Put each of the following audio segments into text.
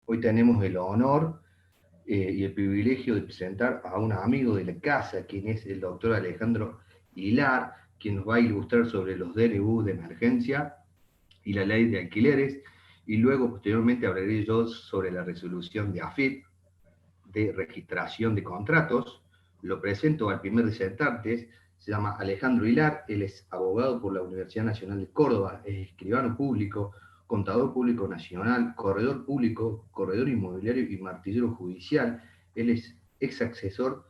Hoy tenemos el honor y el privilegio de presentar a un amigo de la casa, quien es el doctor Alejandro Hilar, quien nos va a ilustrar sobre los DNU de emergencia y la ley de alquileres, y luego posteriormente hablaré yo sobre la resolución de AFIP, de registración de contratos. Lo presento al primer disertante, se llama Alejandro Hilar, él es abogado por la Universidad Nacional de Córdoba, es escribano público, contador público nacional, corredor público, corredor inmobiliario y martillero judicial. Él es ex asesor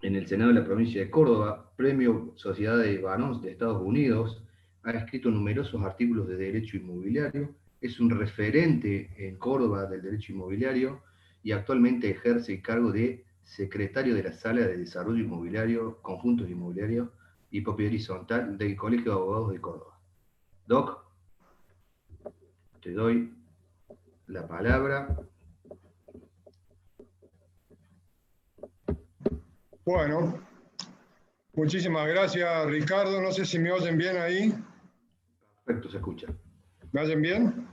en el Senado de la provincia de Córdoba, premio Sociedad de Barons de Estados Unidos, ha escrito numerosos artículos de derecho inmobiliario, es un referente en Córdoba del derecho inmobiliario y actualmente ejerce el cargo de secretario de la Sala de Desarrollo Inmobiliario, Conjuntos Inmobiliarios y Propiedad Horizontal del Colegio de Abogados de Córdoba. Doc, te doy la palabra. Bueno, muchísimas gracias, Ricardo. No sé si me oyen bien ahí. Perfecto, se escucha. ¿Me oyen bien?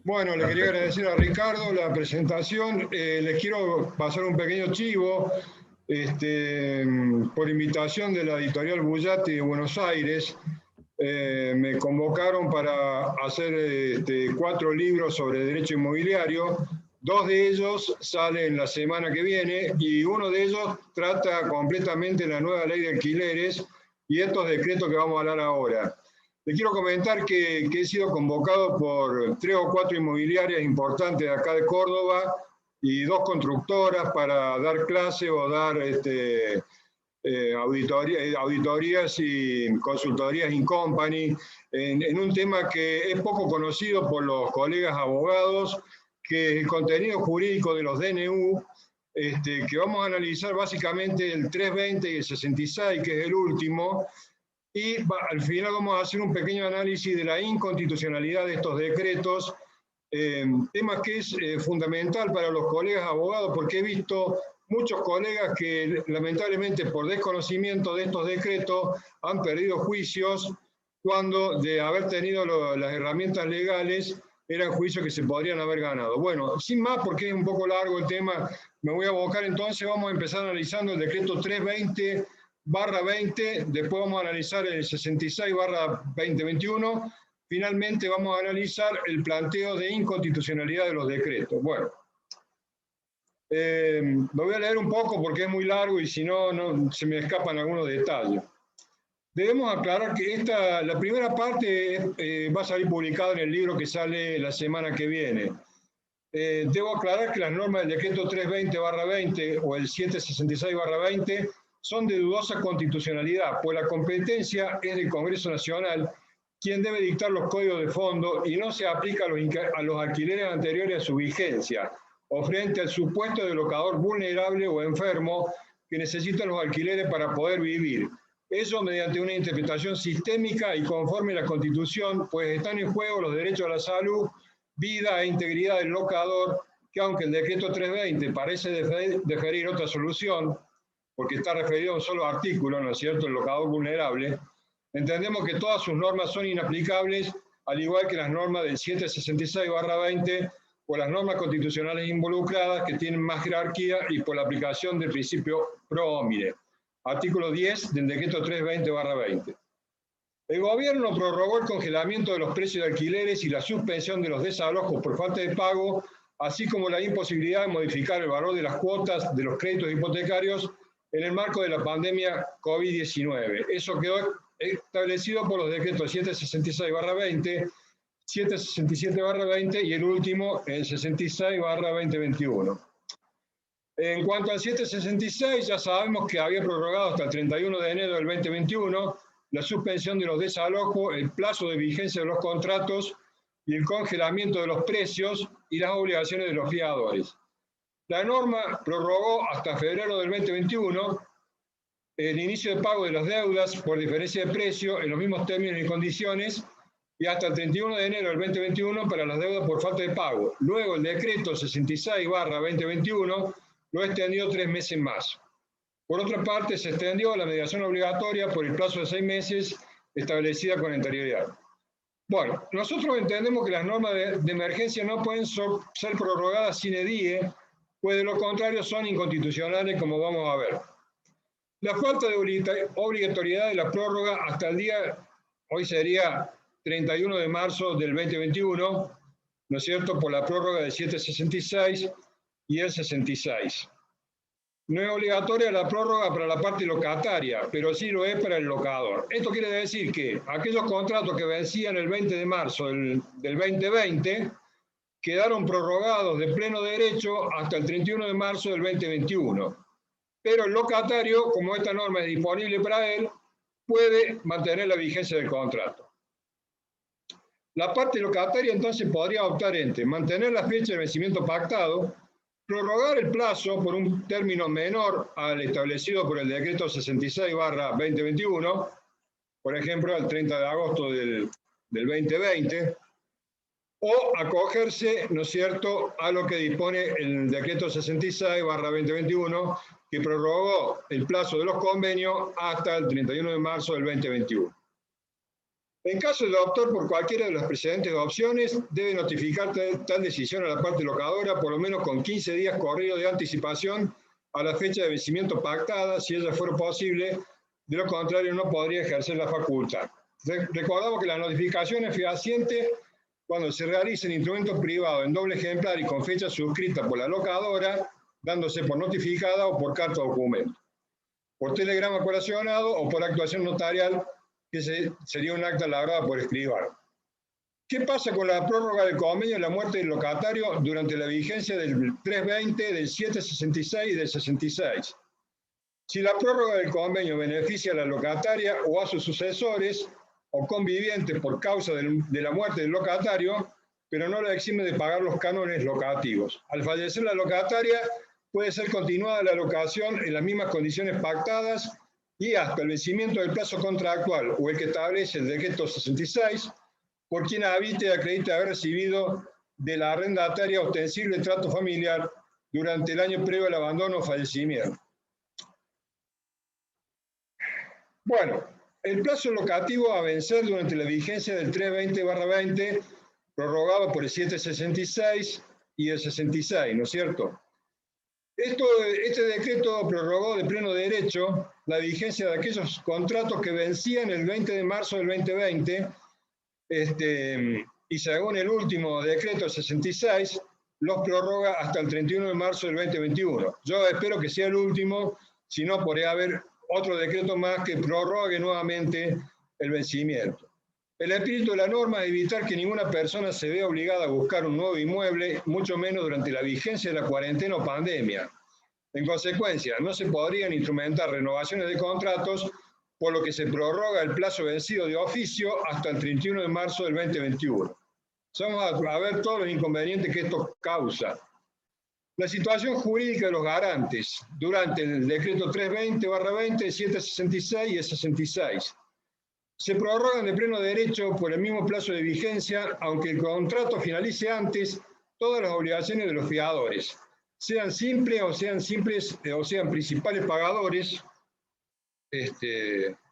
Bueno, le quería agradecer a Ricardo la presentación. Les quiero pasar un pequeño chivo. Por invitación de la editorial Bullati de Buenos Aires, me convocaron para hacer 4 libros sobre derecho inmobiliario. 2 de ellos salen la semana que viene y uno de ellos trata completamente la nueva ley de alquileres y estos decretos que vamos a hablar ahora. Les quiero comentar que he sido convocado por 3 o 4 inmobiliarias importantes de acá de Córdoba y 2 constructoras para dar clase o dar auditorías y consultorías in company en un tema que es poco conocido por los colegas abogados, que es el contenido jurídico de los DNU, que vamos a analizar básicamente el 320 y el 66, que es el último, y al final vamos a hacer un pequeño análisis de la inconstitucionalidad de estos decretos, tema que es fundamental para los colegas abogados, porque he visto muchos colegas que lamentablemente por desconocimiento de estos decretos han perdido juicios cuando de haber tenido las herramientas legales eran juicios que se podrían haber ganado. Bueno, sin más, porque es un poco largo el tema, me voy a abocar entonces, vamos a empezar analizando el decreto 320/20, después vamos a analizar el 66/2021, finalmente vamos a analizar el planteo de inconstitucionalidad de los decretos. Bueno, lo voy a leer un poco porque es muy largo y si no, se me escapan algunos detalles. Debemos aclarar que la primera parte va a salir publicada en el libro que sale la semana que viene. Debo aclarar que las normas del decreto 320/20 o el 766/20 son de dudosa constitucionalidad, pues la competencia es del Congreso Nacional, quien debe dictar los códigos de fondo y no se aplica a los alquileres anteriores a su vigencia, o frente al supuesto de locador vulnerable o enfermo que necesita los alquileres para poder vivir. Eso mediante una interpretación sistémica y conforme a la Constitución, pues están en juego los derechos a la salud, vida e integridad del locador, que aunque el decreto 320 parece deferir otra solución, porque está referido a un solo artículo, ¿no es cierto?, el locador vulnerable, entendemos que todas sus normas son inaplicables, al igual que las normas del 766/20, por las normas constitucionales involucradas que tienen más jerarquía y por la aplicación del principio pro homine. Artículo 10 del decreto 320/20. El gobierno prorrogó el congelamiento de los precios de alquileres y la suspensión de los desalojos por falta de pago, así como la imposibilidad de modificar el valor de las cuotas de los créditos hipotecarios en el marco de la pandemia COVID-19. Eso quedó establecido por los decretos 766/20, 767/20 y el último, el 66/2021. En cuanto al 766, ya sabemos que había prorrogado hasta el 31 de enero del 2021 la suspensión de los desalojos, el plazo de vigencia de los contratos y el congelamiento de los precios y las obligaciones de los fiadores. La norma prorrogó hasta febrero del 2021 el inicio de pago de las deudas por diferencia de precio en los mismos términos y condiciones y hasta el 31 de enero del 2021 para las deudas por falta de pago. Luego el decreto 66/2021 lo extendió 3 meses más. Por otra parte, se extendió la mediación obligatoria por el plazo de 6 meses establecida con anterioridad. Bueno, nosotros entendemos que las normas de emergencia no pueden ser prorrogadas sine die, pues de lo contrario son inconstitucionales, como vamos a ver. La falta de obligatoriedad de la prórroga hasta el día, hoy sería 31 de marzo del 2021, ¿no es cierto?, por la prórroga de 766 y el 66. No es obligatoria la prórroga para la parte locataria, pero sí lo es para el locador. Esto quiere decir que aquellos contratos que vencían el 20 de marzo del 2020 quedaron prorrogados de pleno derecho hasta el 31 de marzo del 2021. Pero el locatario, como esta norma es disponible para él, puede mantener la vigencia del contrato. La parte locataria entonces podría optar entre mantener la fecha de vencimiento pactado, prorrogar el plazo por un término menor al establecido por el decreto 66/2021, por ejemplo, al 30 de agosto del 2020, o acogerse, ¿no es cierto?, a lo que dispone el decreto 66/2021, que prorrogó el plazo de los convenios hasta el 31 de marzo del 2021. En caso de optar por cualquiera de las precedentes opciones, debe notificar tal decisión a la parte locadora por lo menos con 15 días corridos de anticipación a la fecha de vencimiento pactada, si ella fuera posible, de lo contrario no podría ejercer la facultad. Recordamos que la notificación es fehaciente cuando se realiza en instrumento privado en doble ejemplar y con fecha suscrita por la locadora, dándose por notificada o por carta o documento, por telegrama coracionado o por actuación notarial, que sería un acta labrada por escribano. ¿Qué pasa con la prórroga del convenio y la muerte del locatario durante la vigencia del 320, del 766 y del 66? Si la prórroga del convenio beneficia a la locataria o a sus sucesores o convivientes por causa de la muerte del locatario, pero no la exime de pagar los cánones locativos. Al fallecer la locataria, puede ser continuada la locación en las mismas condiciones pactadas y hasta el vencimiento del plazo contractual o el que establece el decreto 66, por quien habite y acredite haber recibido de la arrendataria ostensible trato familiar durante el año previo al abandono o fallecimiento. Bueno, el plazo locativo a vencer durante la vigencia del 320/20, prorrogado por el 766 y el 66, ¿no es cierto? Este decreto prorrogó de pleno derecho la vigencia de aquellos contratos que vencían el 20 de marzo del 2020, y según el último decreto 66, los prorroga hasta el 31 de marzo del 2021. Yo espero que sea el último, si no podría haber otro decreto más que prorrogue nuevamente el vencimiento. El espíritu de la norma es evitar que ninguna persona se vea obligada a buscar un nuevo inmueble, mucho menos durante la vigencia de la cuarentena o pandemia. En consecuencia, no se podrían instrumentar renovaciones de contratos, por lo que se prorroga el plazo vencido de oficio hasta el 31 de marzo del 2021. Vamos a ver todos los inconvenientes que esto causa. La situación jurídica de los garantes durante el decreto 320/20, 766 y el 66. Se prorrogan de pleno derecho por el mismo plazo de vigencia, aunque el contrato finalice antes, todas las obligaciones de los fiadores, sean simples o sean principales pagadores.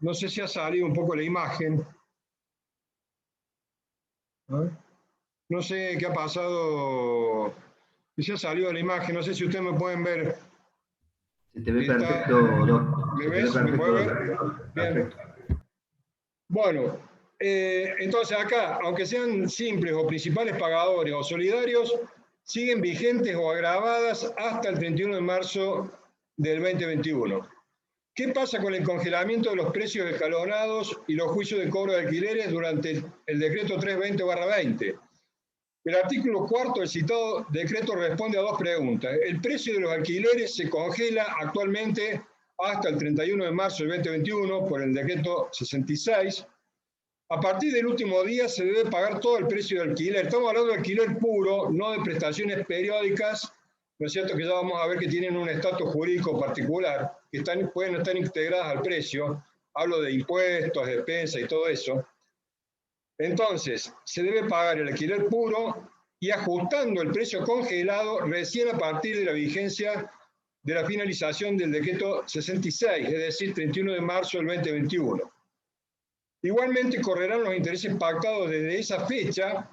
No sé si ha salido un poco la imagen. No sé qué ha pasado, si ha salido la imagen, no sé si ustedes me pueden ver. Se te ve perfecto, Doc. ¿Me ves? ¿Me puede ver? Bien. Bueno, entonces acá, aunque sean simples o principales pagadores o solidarios, siguen vigentes o agravadas hasta el 31 de marzo del 2021. ¿Qué pasa con el congelamiento de los precios escalonados y los juicios de cobro de alquileres durante el decreto 320/20? El artículo 4 del citado decreto responde a dos preguntas. El precio de los alquileres se congela actualmente hasta el 31 de marzo del 2021 por el decreto 66. A partir del último día se debe pagar todo el precio de alquiler. Estamos hablando de alquiler puro, no de prestaciones periódicas, ¿no es cierto?, que ya vamos a ver que tienen un estatus jurídico particular, que pueden estar integradas al precio. Hablo de impuestos, despensas y todo eso. Entonces, se debe pagar el alquiler puro y ajustando el precio congelado recién a partir de la vigencia de la finalización del decreto 66, es decir, 31 de marzo del 2021. Igualmente correrán los intereses pactados desde esa fecha,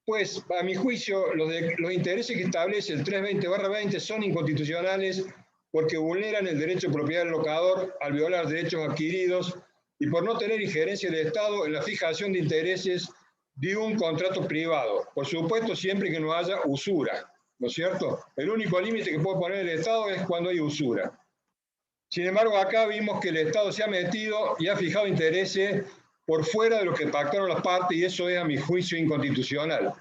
pues a mi juicio los intereses que establece el 320/20 son inconstitucionales porque vulneran el derecho de propiedad del locador al violar derechos adquiridos y por no tener injerencia del Estado en la fijación de intereses de un contrato privado. Por supuesto, siempre que no haya usura, ¿no es cierto? El único límite que puede poner el Estado es cuando hay usura. Sin embargo, acá vimos que el Estado se ha metido y ha fijado intereses por fuera de lo que pactaron las partes y eso es, a mi juicio, inconstitucional.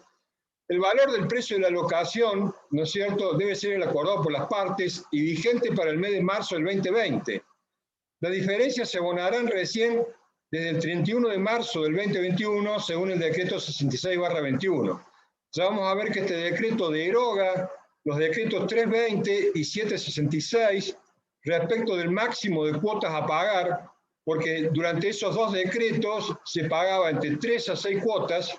El valor del precio de la locación, ¿no es cierto?, debe ser el acordado por las partes y vigente para el mes de marzo del 2020. Las diferencias se abonarán recién desde el 31 de marzo del 2021, según el decreto 66/21. Ya vamos a ver que este decreto deroga los decretos 320 y 766 respecto del máximo de cuotas a pagar, porque durante esos dos decretos se pagaba entre 3 a 6 cuotas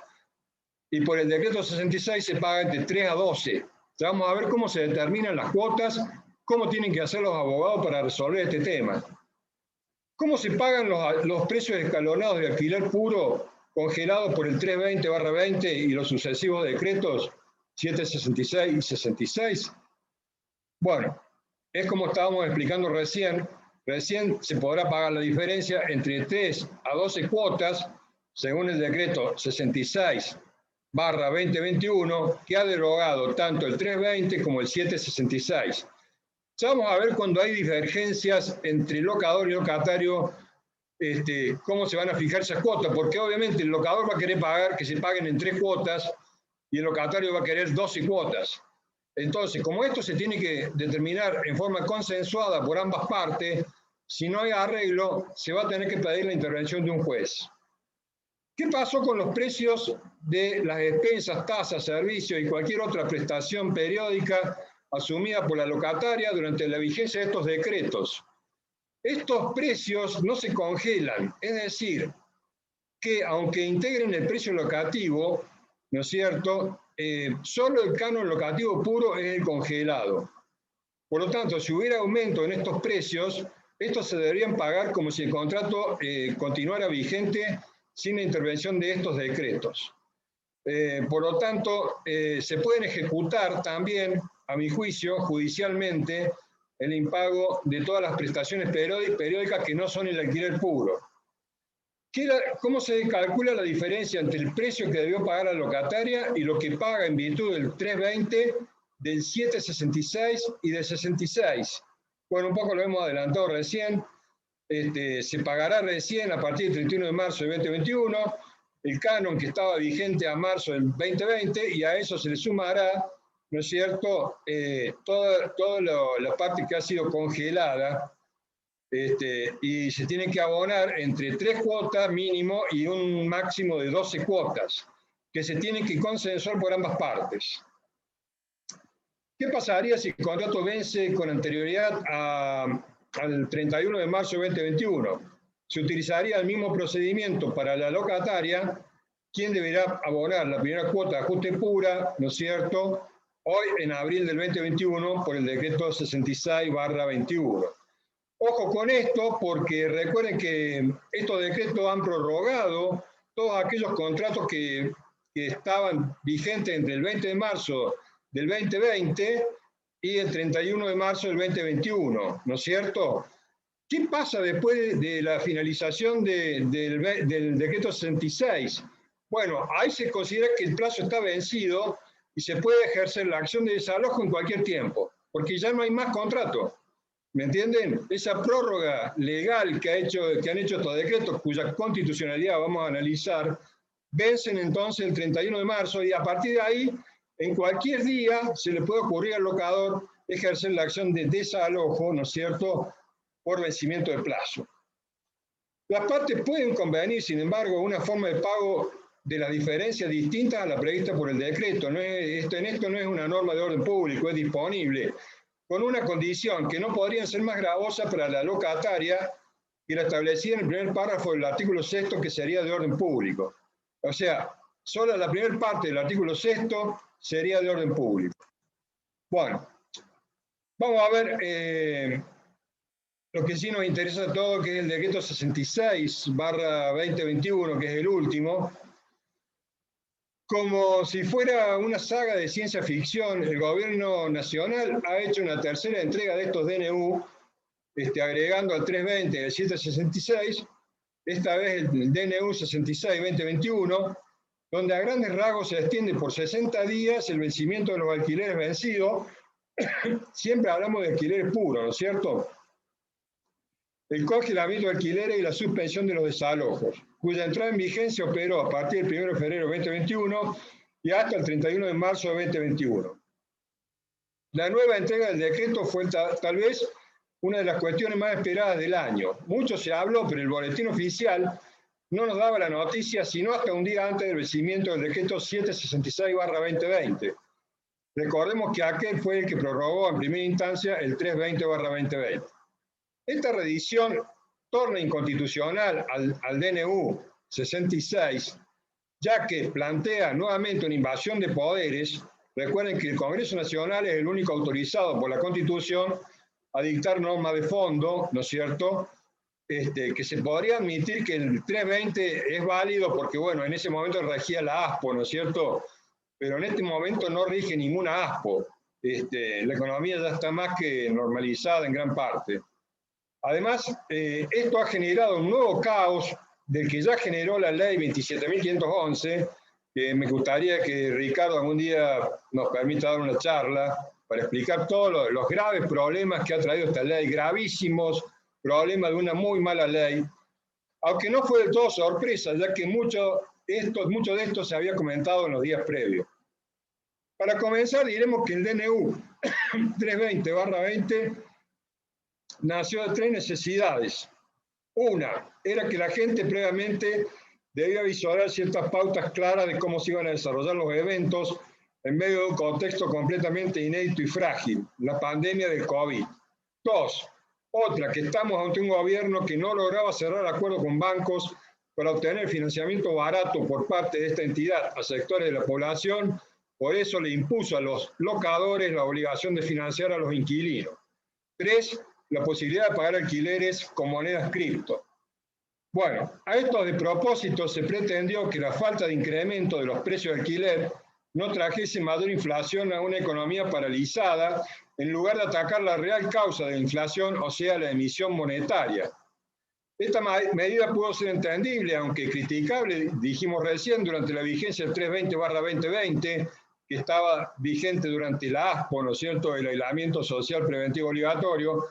y por el decreto 66 se paga entre 3 a 12. Ya vamos a ver cómo se determinan las cuotas, cómo tienen que hacer los abogados para resolver este tema. ¿Cómo se pagan los precios escalonados de alquiler puro congelados por el 320/20 y los sucesivos decretos 766 y 66? Bueno, es como estábamos explicando recién. Recién se podrá pagar la diferencia entre 3 a 12 cuotas, según el decreto 66/2021, que ha derogado tanto el 320 como el 766. Ya vamos a ver cuando hay divergencias entre locador y locatario, cómo se van a fijar esas cuotas, porque obviamente el locador va a querer pagar que se paguen en 3 cuotas y el locatario va a querer 12 cuotas. Entonces, como esto se tiene que determinar en forma consensuada por ambas partes, si no hay arreglo, se va a tener que pedir la intervención de un juez. ¿Qué pasó con los precios de las expensas, tasas, servicios y cualquier otra prestación periódica asumida por la locataria durante la vigencia de estos decretos? Estos precios no se congelan, es decir, que aunque integren el precio locativo, ¿no es cierto?, solo el canon locativo puro es el congelado. Por lo tanto, si hubiera aumento en estos precios, estos se deberían pagar como si el contrato continuara vigente sin la intervención de estos decretos. Por lo tanto, se pueden ejecutar también, a mi juicio, judicialmente, el impago de todas las prestaciones periódicas que no son el alquiler puro. ¿Cómo se calcula la diferencia entre el precio que debió pagar la locataria y lo que paga en virtud del 320, del 766 y del 66? Bueno, un poco lo hemos adelantado recién. Se pagará recién a partir del 31 de marzo de 2021 el canon que estaba vigente a marzo del 2020 y a eso se le sumará, ¿no es cierto?, toda la parte que ha sido congelada, y se tiene que abonar entre 3 cuotas mínimo y un máximo de 12 cuotas, que se tienen que consensuar por ambas partes. ¿Qué pasaría si el contrato vence con anterioridad al 31 de marzo de 2021? Se utilizaría el mismo procedimiento para la locataria, quien deberá abonar la primera cuota de ajuste pura, ¿no es cierto?, hoy en abril del 2021 por el decreto 66/21. Ojo con esto, porque recuerden que estos decretos han prorrogado todos aquellos contratos que estaban vigentes entre el 20 de marzo del 2020 y el 31 de marzo del 2021, ¿no es cierto? ¿Qué pasa después de la finalización del decreto 66? Bueno, ahí se considera que el plazo está vencido y se puede ejercer la acción de desalojo en cualquier tiempo, porque ya no hay más contrato. ¿Me entienden? Esa prórroga legal que han hecho estos decretos, cuya constitucionalidad vamos a analizar, vencen entonces el 31 de marzo y a partir de ahí, en cualquier día, se le puede ocurrir al locador ejercer la acción de desalojo, ¿no es cierto?, por vencimiento de plazo. Las partes pueden convenir, sin embargo, una forma de pago de las diferencias distintas a la prevista por el decreto. En esto no es una norma de orden público, es disponible, con una condición, que no podrían ser más gravosas para la locataria que la establecida en el primer párrafo del artículo 6º, que sería de orden público. O sea, solo la primera parte del artículo 6º sería de orden público. Bueno, vamos a ver Lo que sí nos interesa a todos, que es el decreto 66/2021, que es el último. Como si fuera una saga de ciencia ficción, el gobierno nacional ha hecho una tercera entrega de estos DNU, agregando al 320 y al 766, esta vez el DNU 66/2021, donde a grandes rasgos se extiende por 60 días el vencimiento de los alquileres vencidos. Siempre hablamos de alquileres puros, ¿no es cierto? El congelamiento de alquileres y la suspensión de los desalojos, cuya entrada en vigencia operó a partir del 1 de febrero de 2021 y hasta el 31 de marzo de 2021. La nueva entrega del decreto fue tal vez una de las cuestiones más esperadas del año. Mucho se habló, pero el boletín oficial no nos daba la noticia sino hasta un día antes del vencimiento del decreto 766/2020. Recordemos que aquel fue el que prorrogó en primera instancia el 320/2020. Esta reedición torna inconstitucional al DNU 66, ya que plantea nuevamente una invasión de poderes. Recuerden que el Congreso Nacional es el único autorizado por la Constitución a dictar normas de fondo, ¿no es cierto? Que se podría admitir que el 320 es válido porque, bueno, en ese momento regía la ASPO, ¿no es cierto? Pero en este momento no rige ninguna ASPO. La economía ya está más que normalizada en gran parte. Además, esto ha generado un nuevo caos del que ya generó la ley 27.511, que me gustaría que Ricardo algún día nos permita dar una charla para explicar todos los graves problemas que ha traído esta ley, gravísimos problemas de una muy mala ley, aunque no fue del todo sorpresa, ya que mucho de esto se había comentado en los días previos. Para comenzar, diremos que el DNU 320/20 nació de tres necesidades. Una, era que la gente previamente debía visualizar ciertas pautas claras de cómo se iban a desarrollar los eventos en medio de un contexto completamente inédito y frágil, la pandemia del COVID. Dos, otra, que estamos ante un gobierno que no lograba cerrar acuerdos con bancos para obtener financiamiento barato por parte de esta entidad a sectores de la población, por eso le impuso a los locadores la obligación de financiar a los inquilinos. Tres, la posibilidad de pagar alquileres con monedas cripto. Bueno, a esto de propósito se pretendió que la falta de incremento de los precios de alquiler no trajese mayor inflación a una economía paralizada, en lugar de atacar la real causa de la inflación, o sea, la emisión monetaria. Esta medida pudo ser entendible, aunque criticable, dijimos recién, durante la vigencia del 320/2020, que estaba vigente durante la ASPO, ¿no es cierto?, el aislamiento social preventivo obligatorio,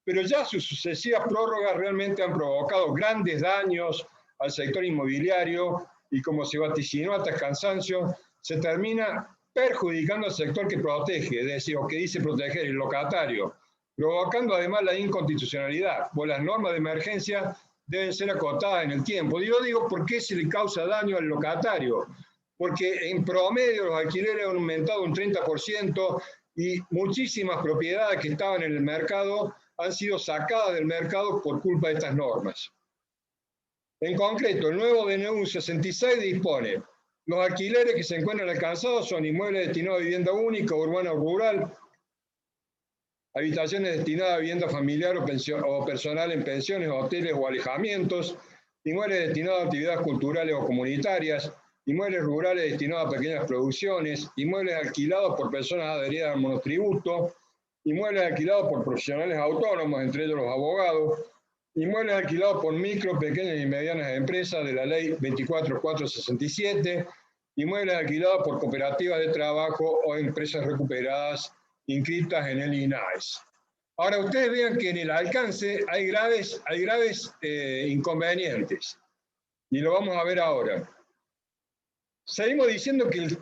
pero ya sus sucesivas prórrogas realmente han provocado grandes daños al sector inmobiliario y, como se vaticinó hasta el cansancio, se termina perjudicando al sector que protege, es decir, o que dice proteger el locatario, provocando además la inconstitucionalidad, pues las normas de emergencia deben ser acotadas en el tiempo. Yo digo, ¿por qué se le causa daño al locatario? Porque en promedio los alquileres han aumentado un 30% y muchísimas propiedades que estaban en el mercado han sido sacadas del mercado por culpa de estas normas. En concreto, el nuevo DNU 66 dispone: los alquileres que se encuentran alcanzados son inmuebles destinados a vivienda única, urbana o rural, habitaciones destinadas a vivienda familiar o personal en pensiones, hoteles o alojamientos, inmuebles destinados a actividades culturales o comunitarias, inmuebles rurales destinados a pequeñas producciones, inmuebles alquilados por personas adheridas al monotributo, inmuebles alquilados por profesionales autónomos, entre ellos los abogados, inmuebles alquilados por micro, pequeñas y medianas empresas de la ley 24.467, inmuebles alquilados por cooperativas de trabajo o empresas recuperadas inscritas en el INAES. Ahora ustedes vean que en el alcance hay graves inconvenientes, y lo vamos a ver ahora. Seguimos diciendo que el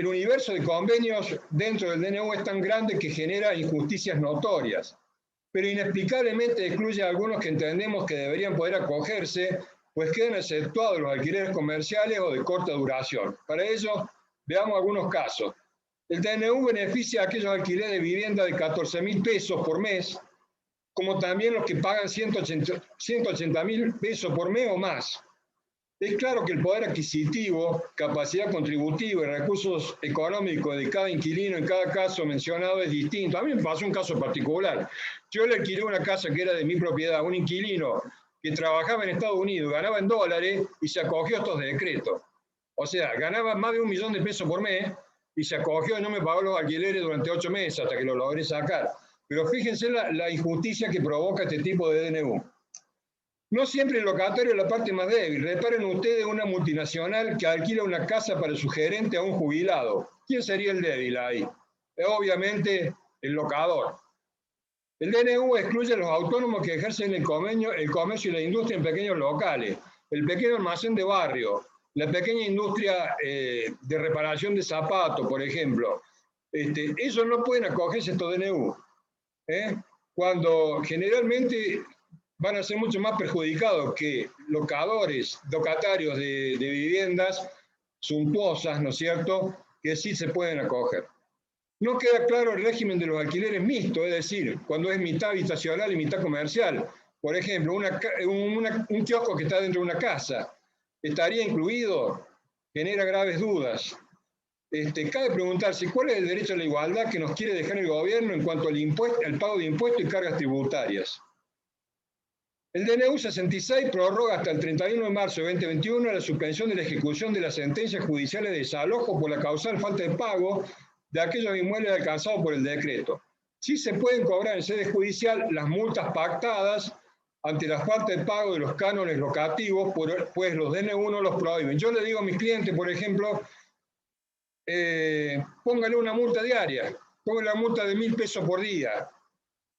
universo de convenios dentro del DNU es tan grande que genera injusticias notorias, pero inexplicablemente excluye a algunos que entendemos que deberían poder acogerse, pues quedan exceptuados los alquileres comerciales o de corta duración. Para ello, veamos algunos casos. El DNU beneficia a aquellos alquileres de vivienda de 14.000 pesos por mes, como también los que pagan 180.000 pesos por mes o más. Es claro que el poder adquisitivo, capacidad contributiva y recursos económicos de cada inquilino en cada caso mencionado es distinto. A mí me pasó un caso particular. Yo le alquilé una casa que era de mi propiedad a un inquilino que trabajaba en Estados Unidos, ganaba en dólares y se acogió a estos decretos. O sea, ganaba más de $1 millón por mes y se acogió y no me pagó los alquileres durante 8 meses hasta que lo logré sacar. Pero fíjense la injusticia que provoca este tipo de DNU. No siempre el locatario es la parte más débil. Reparen ustedes una multinacional que alquila una casa para su gerente a un jubilado. ¿Quién sería el débil ahí? Obviamente el locador. El DNU excluye a los autónomos que ejercen el comercio y la industria en pequeños locales, el pequeño almacén de barrio, la pequeña industria de reparación de zapatos, por ejemplo. Ellos no pueden acogerse a estos DNU. Cuando generalmente van a ser mucho más perjudicados que locatarios de viviendas suntuosas, ¿no es cierto?, que sí se pueden acoger. No queda claro el régimen de los alquileres mixtos, es decir, cuando es mitad habitacional y mitad comercial. Por ejemplo, un kiosco que está dentro de una casa, ¿estaría incluido? Genera graves dudas. Cabe preguntarse cuál es el derecho a la igualdad que nos quiere dejar el gobierno en cuanto al pago de impuestos y cargas tributarias. El DNU 66 prorroga hasta el 31 de marzo de 2021 la suspensión de la ejecución de las sentencias judiciales de desalojo por la causal falta de pago de aquellos inmuebles alcanzados por el decreto. Sí se pueden cobrar en sede judicial las multas pactadas ante la falta de pago de los cánones locativos, pues los DNU no los prohíben. Yo le digo a mis clientes, por ejemplo, póngale una multa diaria, póngale una multa de 1.000 pesos por día.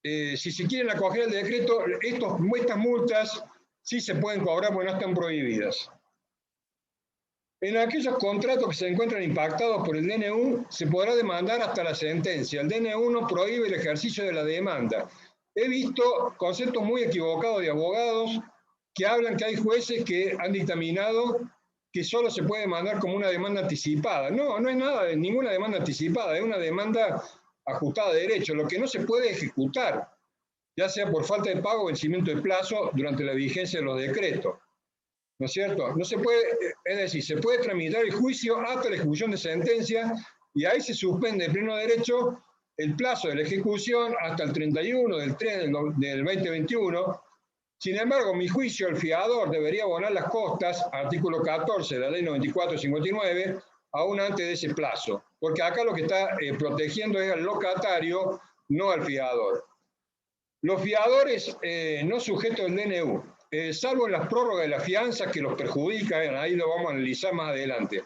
Si se quieren acoger al decreto, estas multas sí se pueden cobrar porque no están prohibidas. En aquellos contratos que se encuentran impactados por el DNU, se podrá demandar hasta la sentencia. El DNU no prohíbe el ejercicio de la demanda. He visto conceptos muy equivocados de abogados que hablan que hay jueces que han dictaminado que solo se puede demandar como una demanda anticipada. No, no es nada de ninguna demanda anticipada, es una demanda ajustada a derecho. Lo que no se puede ejecutar, ya sea por falta de pago o vencimiento de plazo durante la vigencia de los decretos. ¿No es cierto? No se puede, es decir, se puede tramitar el juicio hasta la ejecución de sentencia y ahí se suspende de pleno derecho el plazo de la ejecución hasta el 31 del 3 del 2021. Sin embargo, mi juicio, el fiador debería abonar las costas, artículo 14 de la ley 94/59, aún antes de ese plazo, porque acá lo que está protegiendo es al locatario, no al fiador. Los fiadores no sujetos al DNU, salvo en las prórrogas de la fianza que los perjudican, ahí lo vamos a analizar más adelante.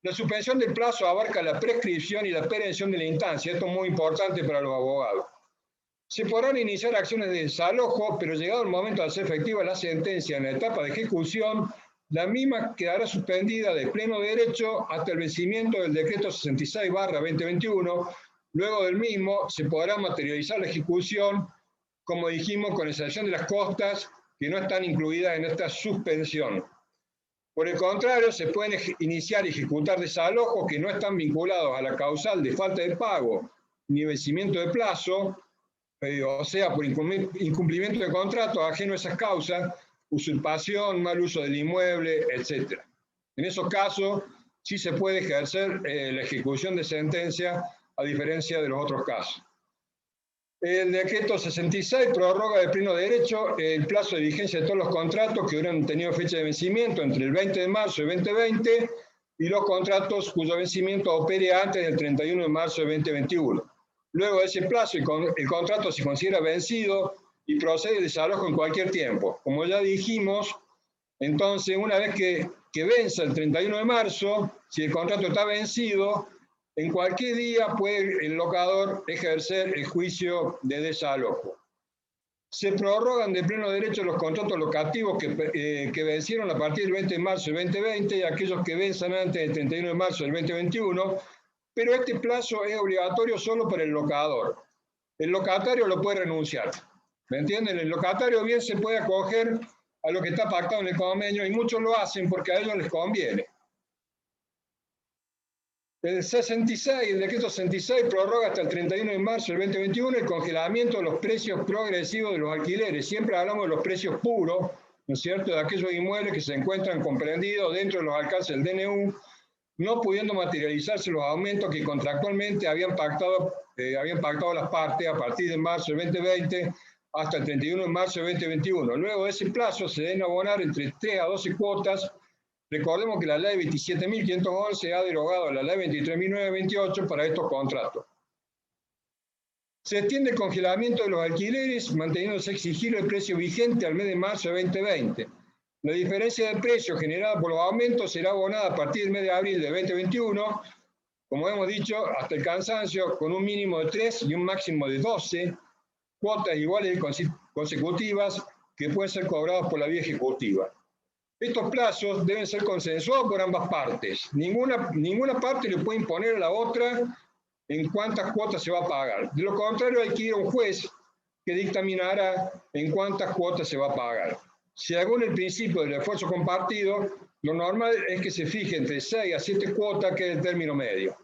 La suspensión del plazo abarca la prescripción y la perención de la instancia, esto es muy importante para los abogados. Se podrán iniciar acciones de desalojo, pero llegado el momento de hacer efectiva la sentencia en la etapa de ejecución, la misma quedará suspendida de pleno derecho hasta el vencimiento del decreto 66/2021. Luego del mismo se podrá materializar la ejecución, como dijimos, con excepción de las costas que no están incluidas en esta suspensión. Por el contrario, se pueden iniciar y ejecutar desalojos que no están vinculados a la causal de falta de pago ni vencimiento de plazo, o sea, por incumplimiento de contrato ajeno a esas causas, usurpación, mal uso del inmueble, etc. En esos casos, sí se puede ejercer la ejecución de sentencia, a diferencia de los otros casos. El decreto 66 prorroga de pleno derecho el plazo de vigencia de todos los contratos que hubieran tenido fecha de vencimiento entre el 20 de marzo de 2020 y los contratos cuyo vencimiento opere antes del 31 de marzo de 2021. Luego de ese plazo, el contrato se considera vencido y procede el desalojo en cualquier tiempo. Como ya dijimos, entonces, una vez que venza el 31 de marzo, si el contrato está vencido, en cualquier día puede el locador ejercer el juicio de desalojo. Se prorrogan de pleno derecho los contratos locativos que vencieron a partir del 20 de marzo del 2020 y aquellos que venzan antes del 31 de marzo del 2021, pero este plazo es obligatorio solo para el locador. El locatario lo puede renunciar. ¿Me entienden? El locatario bien se puede acoger a lo que está pactado en el convenio y muchos lo hacen porque a ellos les conviene. El decreto 66 prorroga hasta el 31 de marzo del 2021 el congelamiento de los precios progresivos de los alquileres. Siempre hablamos de los precios puros, ¿no es cierto?, de aquellos inmuebles que se encuentran comprendidos dentro de los alcances del DNU, no pudiendo materializarse los aumentos que contractualmente habían pactado las partes a partir de marzo del 2020 hasta el 31 de marzo del 2021. Luego de ese plazo se deben abonar entre 3 a 12 cuotas. Recordemos que la ley 27.511 ha derogado la ley 23.928 para estos contratos. Se extiende el congelamiento de los alquileres, manteniéndose exigible el precio vigente al mes de marzo de 2020. La diferencia de precio generada por los aumentos será abonada a partir del mes de abril de 2021, como hemos dicho, hasta el cansancio, con un mínimo de 3 y un máximo de 12 cuotas iguales y consecutivas que pueden ser cobradas por la vía ejecutiva. Estos plazos deben ser consensuados por ambas partes. Ninguna parte le puede imponer a la otra en cuántas cuotas se va a pagar. De lo contrario, hay que ir a un juez que dictaminará en cuántas cuotas se va a pagar. Según el principio del esfuerzo compartido, lo normal es que se fije entre 6 a 7 cuotas, que es el término medio.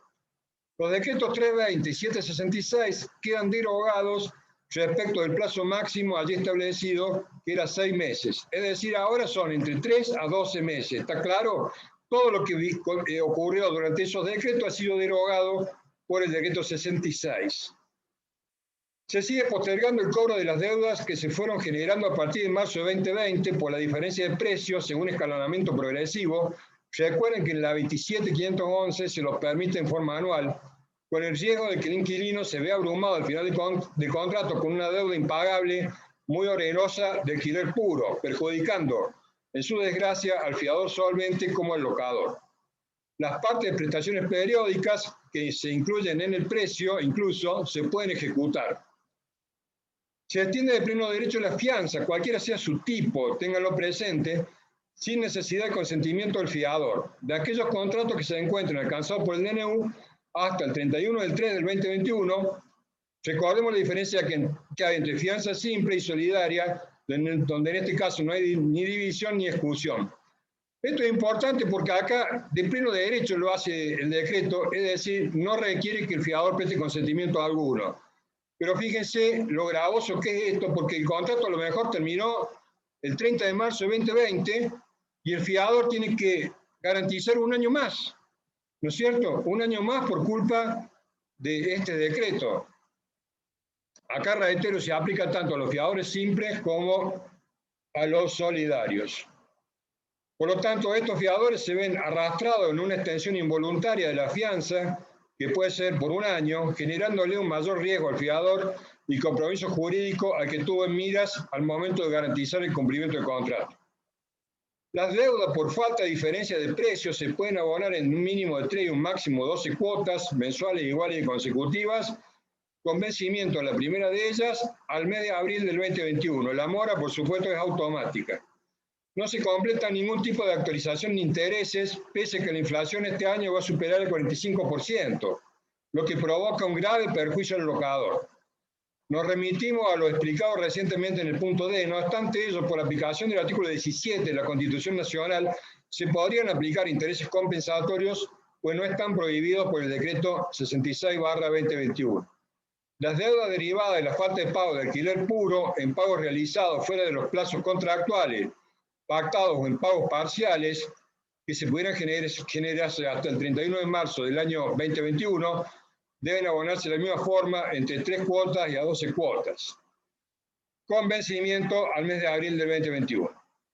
Los decretos 320 y 766 quedan derogados respecto del plazo máximo allí establecido, que era 6 meses. Es decir, ahora son entre 3 a 12 meses. ¿Está claro? Todo lo que ocurrió durante esos decretos ha sido derogado por el decreto 66. Se sigue postergando el cobro de las deudas que se fueron generando a partir de marzo de 2020 por la diferencia de precios según escalonamiento progresivo. Recuerden que en la 27.511 se los permite en forma anual, con el riesgo de que el inquilino se vea abrumado al final del contrato con una deuda impagable muy onerosa de alquiler puro, perjudicando, en su desgracia, al fiador solvente como al locador. Las partes de prestaciones periódicas que se incluyen en el precio incluso se pueden ejecutar. Se extiende de pleno derecho la fianza, cualquiera sea su tipo, ténganlo presente, sin necesidad de consentimiento del fiador, de aquellos contratos que se encuentren alcanzados por el DNU hasta el 31 del 3 del 2021. Recordemos la diferencia que hay entre fianza simple y solidaria, donde en este caso no hay ni división ni exclusión. Esto es importante porque acá de pleno derecho lo hace el decreto, es decir, no requiere que el fiador preste consentimiento alguno. Pero fíjense lo gravoso que es esto, porque el contrato a lo mejor terminó el 30 de marzo de 2020 y el fiador tiene que garantizar un año más, ¿no es cierto? Un año más por culpa de este decreto. Acá, reitero, se aplica tanto a los fiadores simples como a los solidarios. Por lo tanto, estos fiadores se ven arrastrados en una extensión involuntaria de la fianza, que puede ser por un año, generándole un mayor riesgo al fiador y compromiso jurídico al que tuvo en miras al momento de garantizar el cumplimiento del contrato. Las deudas por falta de diferencia de precios se pueden abonar en un mínimo de 3 y un máximo de 12 cuotas mensuales iguales y consecutivas, con vencimiento en la primera de ellas al mes de abril del 2021. La mora, por supuesto, es automática. No se completa ningún tipo de actualización de intereses, pese a que la inflación este año va a superar el 45%, lo que provoca un grave perjuicio al locador. Nos remitimos a lo explicado recientemente en el punto D. No obstante ello, por aplicación del artículo 17 de la Constitución Nacional, se podrían aplicar intereses compensatorios, pues no están prohibidos por el decreto 66/2021. Las deudas derivadas de la falta de pago de alquiler puro en pagos realizados fuera de los plazos contractuales, pactados o en pagos parciales, que se pudieran generarse hasta el 31 de marzo del año 2021, deben abonarse de la misma forma entre 3 cuotas y a 12 cuotas, con vencimiento al mes de abril del 2021.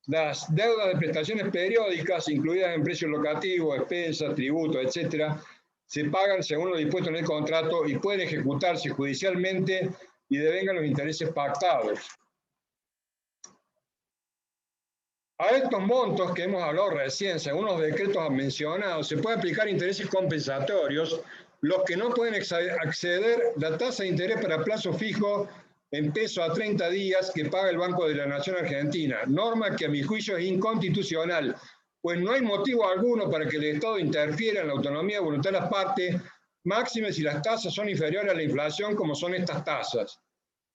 Las deudas de prestaciones periódicas, incluidas en precios locativos, expensas, tributos, etc., se pagan según lo dispuesto en el contrato y pueden ejecutarse judicialmente y devengan los intereses pactados. A estos montos que hemos hablado recién, según los decretos mencionados, se pueden aplicar intereses compensatorios, los que no pueden exceder la tasa de interés para plazo fijo en pesos a 30 días que paga el Banco de la Nación Argentina, norma que a mi juicio es inconstitucional, pues no hay motivo alguno para que el Estado interfiera en la autonomía de voluntad de las partes, máxime si las tasas son inferiores a la inflación como son estas tasas.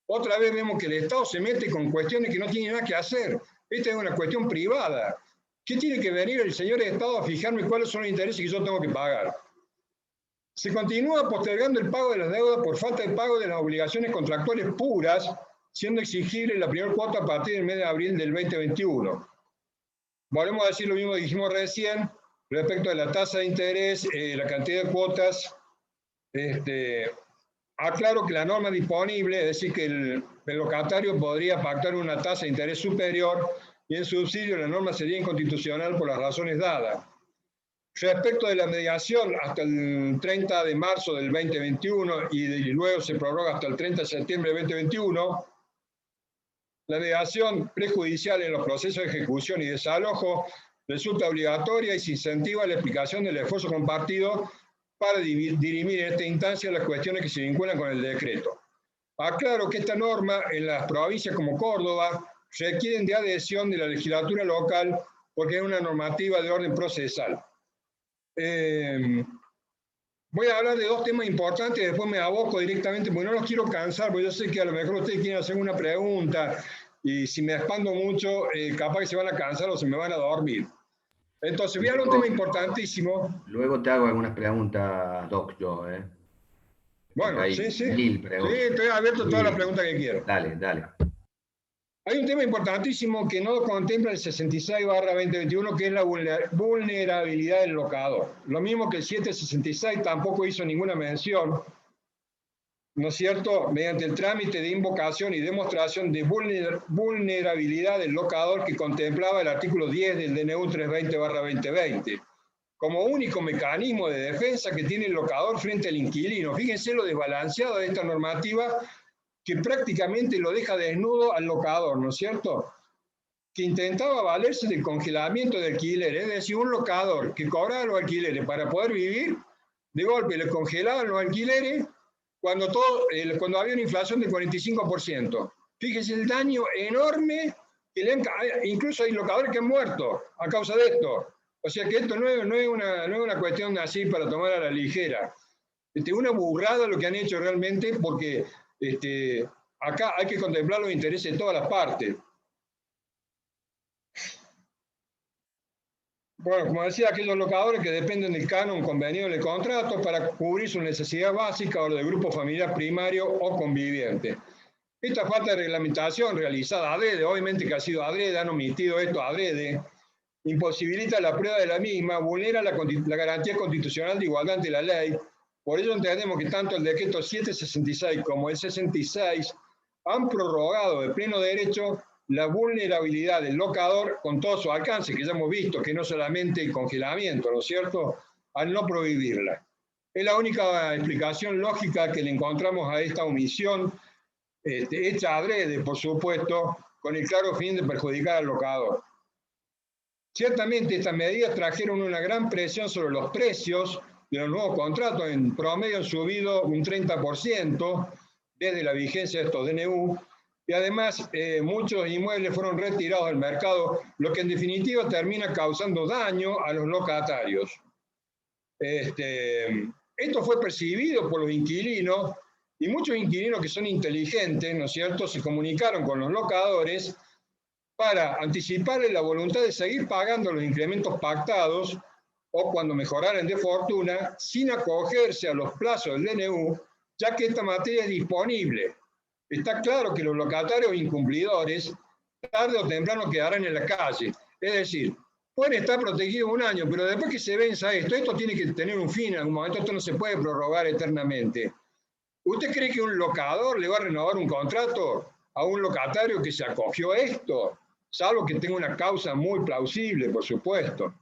Otra vez vemos que el Estado se mete con cuestiones que no tiene nada que hacer. Esta es una cuestión privada. ¿Qué tiene que venir el señor Estado a fijarme cuáles son los intereses que yo tengo que pagar? Se continúa postergando el pago de las deudas por falta de pago de las obligaciones contractuales puras, siendo exigible la primera cuota a partir del mes de abril del 2021. Volvemos a decir lo mismo que dijimos recién respecto a la tasa de interés, la cantidad de cuotas. Aclaro que la norma disponible, es decir, que el locatario podría pactar una tasa de interés superior y en subsidio la norma sería inconstitucional por las razones dadas. Respecto de la mediación, hasta el 30 de marzo del 2021 y luego se prorroga hasta el 30 de septiembre del 2021, la mediación prejudicial en los procesos de ejecución y desalojo resulta obligatoria y se incentiva la explicación del esfuerzo compartido para dirimir en esta instancia las cuestiones que se vinculan con el decreto. Aclaro que esta norma en las provincias como Córdoba requieren de adhesión de la legislatura local porque es una normativa de orden procesal. Voy a hablar de dos temas importantes y después me aboco directamente porque no los quiero cansar, porque yo sé que a lo mejor ustedes quieren hacer una pregunta y si me expando mucho, capaz que se van a cansar o se me van a dormir. Entonces, voy a hablar de un tema importantísimo. Luego te hago algunas preguntas, Doc, yo. Bueno, sí. Sí, estoy abierto a todas las preguntas que quieran. Dale, dale. Hay un tema importantísimo que no contempla el 66/2021, que es la vulnerabilidad del locador. Lo mismo que el 766 tampoco hizo ninguna mención, ¿no es cierto?, mediante el trámite de invocación y demostración de vulnerabilidad del locador que contemplaba el artículo 10 del DNU 320/2020, como único mecanismo de defensa que tiene el locador frente al inquilino. Fíjense lo desbalanceado de esta normativa, que prácticamente lo deja desnudo al locador, ¿no es cierto?, que intentaba valerse del congelamiento de alquileres, es decir, un locador que cobraba los alquileres para poder vivir, de golpe le congelaban los alquileres cuando había una inflación del 45%. Fíjense el daño enorme que incluso hay locadores que han muerto a causa de esto. O sea que esto no es una cuestión así para tomar a la ligera. Una burrada lo que han hecho realmente, porque acá hay que contemplar los intereses de todas las partes. Bueno, como decía, aquellos locadores que dependen del canon convenido en el contrato para cubrir su necesidad básica o del grupo familiar primario o conviviente. Esta falta de reglamentación realizada adrede, obviamente que ha sido adrede, han omitido esto adrede, imposibilita la prueba de la misma, vulnera la garantía constitucional de igualdad ante la ley. Por ello entendemos que tanto el decreto 766 como el 66 han prorrogado de pleno derecho la vulnerabilidad del locador con todo su alcance, que ya hemos visto que no solamente el congelamiento, ¿no es cierto?, al no prohibirla. Es la única explicación lógica que le encontramos a esta omisión, hecha adrede, por supuesto, con el claro fin de perjudicar al locador. Ciertamente estas medidas trajeron una gran presión sobre los precios de los nuevos contratos. En promedio han subido un 30% desde la vigencia de estos DNU, y además muchos inmuebles fueron retirados del mercado, lo que en definitiva termina causando daño a los locatarios. Esto fue percibido por los inquilinos, y muchos inquilinos que son inteligentes, ¿no es cierto?, se comunicaron con los locadores para anticiparles la voluntad de seguir pagando los incrementos pactados o cuando mejoraran de fortuna, sin acogerse a los plazos del DNU, ya que esta materia es disponible. Está claro que los locatarios incumplidores tarde o temprano quedarán en la calle. Es decir, pueden estar protegidos un año, pero después que se venza esto tiene que tener un fin en algún momento, esto no se puede prorrogar eternamente. ¿Usted cree que un locador le va a renovar un contrato a un locatario que se acogió a esto? Salvo que tenga una causa muy plausible, por supuesto.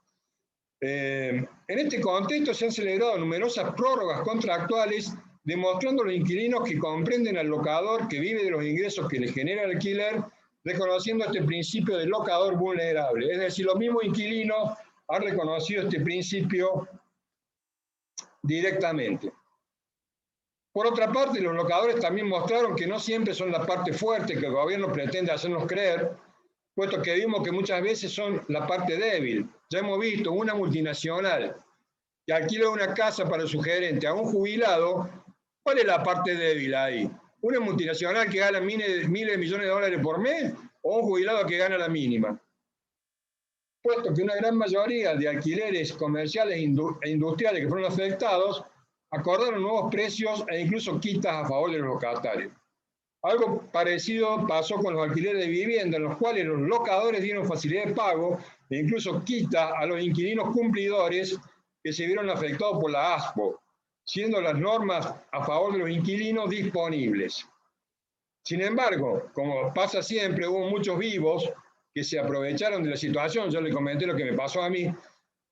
En este contexto se han celebrado numerosas prórrogas contractuales, demostrando a los inquilinos que comprenden al locador que vive de los ingresos que le genera el alquiler, reconociendo este principio del locador vulnerable. Es decir, los mismos inquilinos han reconocido este principio directamente. Por otra parte, los locadores también mostraron que no siempre son la parte fuerte que el gobierno pretende hacernos creer, puesto que vimos que muchas veces son la parte débil. Ya hemos visto una multinacional que alquila una casa para su gerente a un jubilado. ¿Cuál es la parte débil ahí? ¿Una multinacional que gana miles de millones de dólares por mes o un jubilado que gana la mínima? Puesto que una gran mayoría de alquileres comerciales e industriales que fueron afectados acordaron nuevos precios e incluso quitas a favor de los locatarios. Algo parecido pasó con los alquileres de vivienda, en los cuales los locadores dieron facilidad de pago e incluso quita a los inquilinos cumplidores que se vieron afectados por la ASPO, siendo las normas a favor de los inquilinos disponibles. Sin embargo, como pasa siempre, hubo muchos vivos que se aprovecharon de la situación. Yo le comenté lo que me pasó a mí,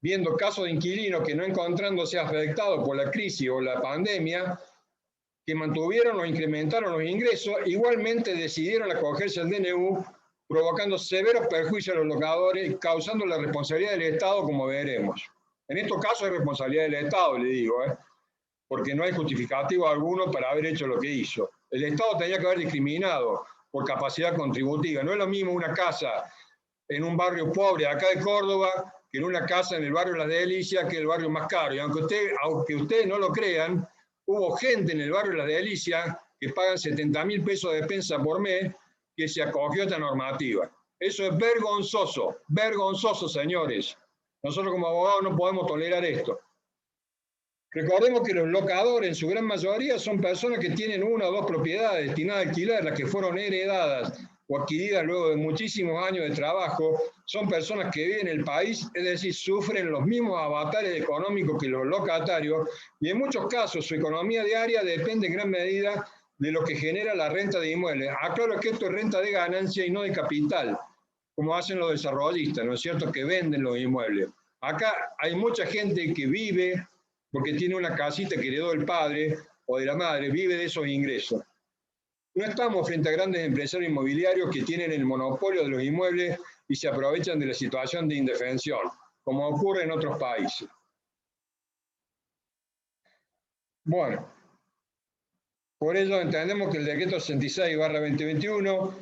viendo casos de inquilinos que no encontrándose afectados por la crisis o la pandemia, que mantuvieron o incrementaron los ingresos, igualmente decidieron acogerse al DNU, provocando severos perjuicios a los locadores, causando la responsabilidad del Estado, como veremos. En estos casos es responsabilidad del Estado, le digo, porque no hay justificativo alguno para haber hecho lo que hizo. El Estado tenía que haber discriminado por capacidad contributiva. No es lo mismo una casa en un barrio pobre acá de Córdoba que en una casa en el barrio Las Delicias, que es el barrio más caro. Y aunque ustedes no lo crean, hubo gente en el barrio Las Delicias que pagan 70.000 pesos de despensa por mes que se acogió a esta normativa. Eso es vergonzoso, señores. Nosotros como abogados no podemos tolerar esto. Recordemos que los locadores, en su gran mayoría, son personas que tienen una o dos propiedades destinadas a alquilar, las que fueron heredadas o adquiridas luego de muchísimos años de trabajo. Son personas que viven en el país, es decir, sufren los mismos avatares económicos que los locatarios, y en muchos casos su economía diaria depende en gran medida de lo que genera la renta de inmuebles. Aclaro que esto es renta de ganancia y no de capital, como hacen los desarrollistas, ¿no es cierto?, que venden los inmuebles. Acá hay mucha gente que vive porque tiene una casita que heredó del padre o de la madre, vive de esos ingresos. No estamos frente a grandes empresarios inmobiliarios que tienen el monopolio de los inmuebles y se aprovechan de la situación de indefensión, como ocurre en otros países. Bueno, por ello entendemos que el decreto 66/2021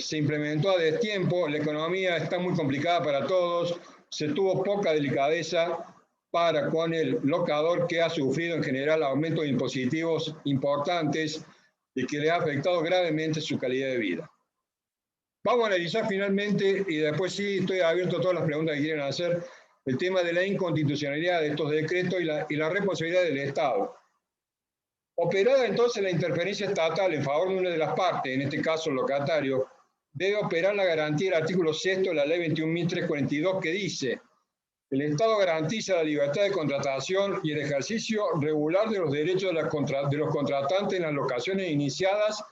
se implementó a destiempo, la economía está muy complicada para todos, se tuvo poca delicadeza para con el locador, que ha sufrido en general aumentos impositivos importantes y que le ha afectado gravemente su calidad de vida. Vamos a analizar finalmente, y después sí estoy abierto a todas las preguntas que quieran hacer, el tema de la inconstitucionalidad de estos decretos y la responsabilidad del Estado. Operada entonces la interferencia estatal en favor de una de las partes, en este caso el locatario, debe operar la garantía del artículo 6 de la ley 21.342, que dice: el Estado garantiza la libertad de contratación y el ejercicio regular de los derechos de los contratantes en las locaciones iniciadas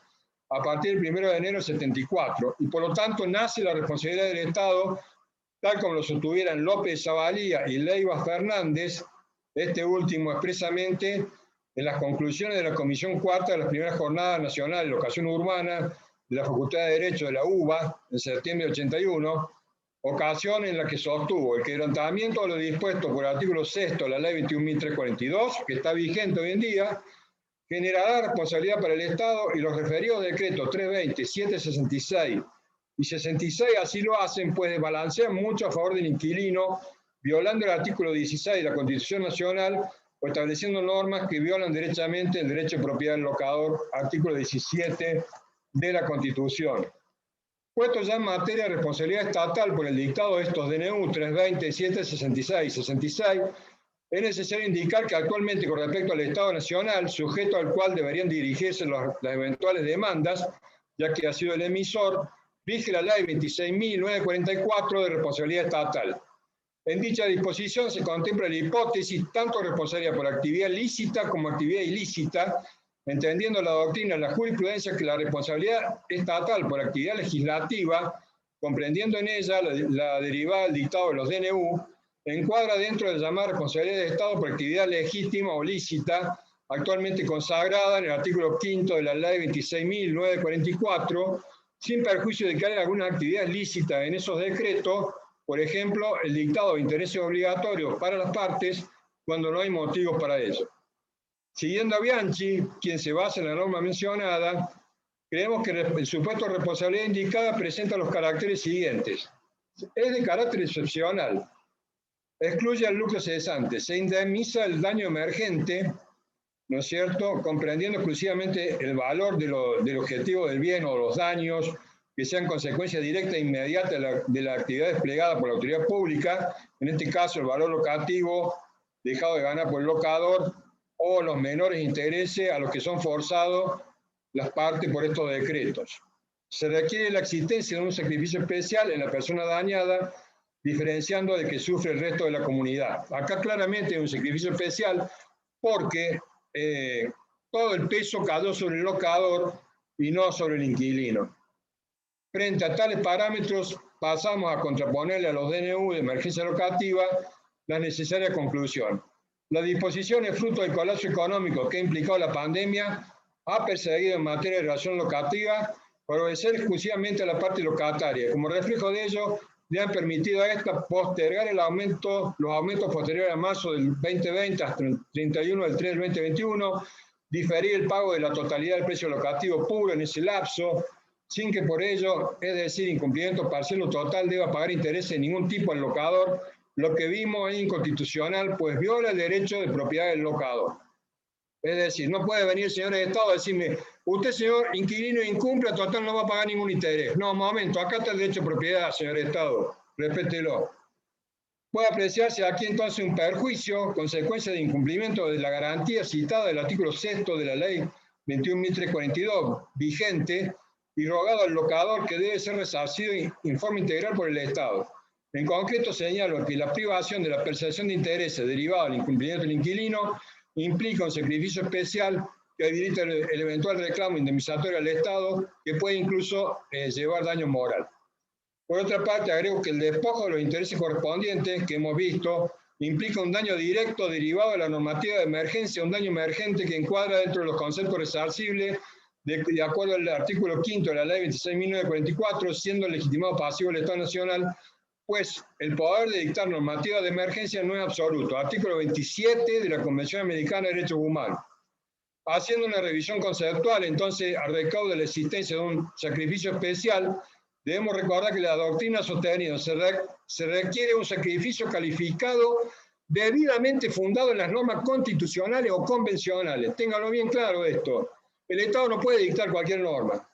a partir del 1 de enero de 74, y por lo tanto nace la responsabilidad del Estado, tal como lo sostuvieran López Zavalía y Leiva Fernández, este último expresamente en las conclusiones de la Comisión Cuarta de las primeras jornadas nacionales de locación urbana de la Facultad de Derecho de la UBA en septiembre de 81, ocasión en la que sostuvo el quebrantamiento de lo dispuesto por el artículo 6 de la ley 21.342, que está vigente hoy en día, generará responsabilidad para el Estado, y los referidos decretos 320, 766 y 66 así lo hacen, pues desbalancean mucho a favor del inquilino, violando el artículo 16 de la Constitución Nacional o estableciendo normas que violan derechamente el derecho de propiedad del locador, artículo 17 de la Constitución. Puesto ya en materia de responsabilidad estatal por el dictado de estos DNU 320, 766 y 66, es necesario indicar que actualmente, con respecto al Estado Nacional, sujeto al cual deberían dirigirse las eventuales demandas, ya que ha sido el emisor, rige la ley 26.944 de responsabilidad estatal. En dicha disposición se contempla la hipótesis tanto de responsabilidad por actividad lícita como actividad ilícita, entendiendo la doctrina de la jurisprudencia que la responsabilidad estatal por actividad legislativa, comprendiendo en ella la derivada del dictado de los DNU, encuadra dentro de la llamada responsabilidad del Estado por actividad legítima o lícita, actualmente consagrada en el artículo 5 de la ley 26.944, sin perjuicio de que haya alguna actividad lícita en esos decretos, por ejemplo, el dictado de intereses obligatorios para las partes cuando no hay motivos para ello. Siguiendo a Bianchi, quien se basa en la norma mencionada, creemos que el supuesto de responsabilidad indicada presenta los caracteres siguientes. Es de carácter excepcional. Excluye al lucro cesante. Se indemniza el daño emergente, ¿no es cierto?, comprendiendo exclusivamente el valor del objetivo del bien o los daños que sean consecuencia directa e inmediata de la actividad desplegada por la autoridad pública, en este caso el valor locativo dejado de ganar por el locador, o los menores intereses a los que son forzados las partes por estos decretos. Se requiere la existencia de un sacrificio especial en la persona dañada, diferenciando de que sufre el resto de la comunidad. Acá claramente hay un sacrificio especial porque todo el peso cayó sobre el locador y no sobre el inquilino. Frente a tales parámetros, pasamos a contraponerle a los DNU de emergencia locativa la necesaria conclusión. La disposición es fruto del colapso económico que ha implicado la pandemia, ha perseguido en materia de relación locativa para obedecer exclusivamente a la parte locataria. Como reflejo de ello, le han permitido a esta postergar los aumentos posteriores a marzo del 2020 hasta el 31 del 3 del 2021, diferir el pago de la totalidad del precio locativo puro en ese lapso, sin que por ello, es decir, incumplimiento parcial o total, deba pagar intereses de ningún tipo al locador, lo que vimos es inconstitucional, pues viola el derecho de propiedad del locador. Es decir, no puede venir el señor de Estado a decirme, usted, señor inquilino, incumple, total no va a pagar ningún interés. No, un momento, acá está el derecho de propiedad, señor de Estado, respételo. Puede apreciarse aquí entonces un perjuicio, consecuencia de incumplimiento de la garantía citada del artículo 6 de la ley 21.342, vigente, y rogado al locador que debe ser resarcido en forma integral por el Estado. En concreto señalo que la privación de la percepción de intereses derivado del incumplimiento del inquilino implica un sacrificio especial que habilita el eventual reclamo indemnizatorio al Estado, que puede incluso llevar daño moral. Por otra parte, agrego que el despojo de los intereses correspondientes que hemos visto implica un daño directo derivado de la normativa de emergencia, un daño emergente que encuadra dentro de los conceptos resarcibles de acuerdo al artículo 5 de la ley 26.944, siendo legitimado pasivo el Estado Nacional, pues el poder de dictar normativa de emergencia no es absoluto. Artículo 27 de la Convención Americana de Derechos Humanos. Haciendo una revisión conceptual, entonces, al recaudo de la existencia de un sacrificio especial, debemos recordar que la doctrina sostenida se requiere un sacrificio calificado debidamente fundado en las normas constitucionales o convencionales. Ténganlo bien claro esto. El Estado no puede dictar cualquier norma.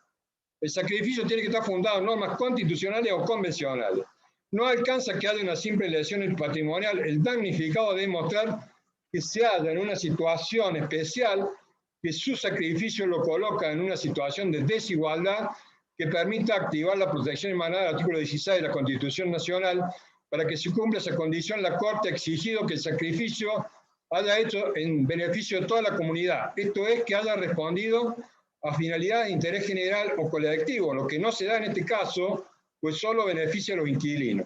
El sacrificio tiene que estar fundado en normas constitucionales o convencionales. No alcanza que haya una simple lesión patrimonial. El damnificado debe mostrar que se halla en una situación especial, que su sacrificio lo coloca en una situación de desigualdad que permita activar la protección emanada del artículo 16 de la Constitución Nacional. Para que se cumpla esa condición, la Corte ha exigido que el sacrificio haya hecho en beneficio de toda la comunidad. Esto es, que haya respondido a finalidades de interés general o colectivo, lo que no se da en este caso, pues solo beneficia a los inquilinos.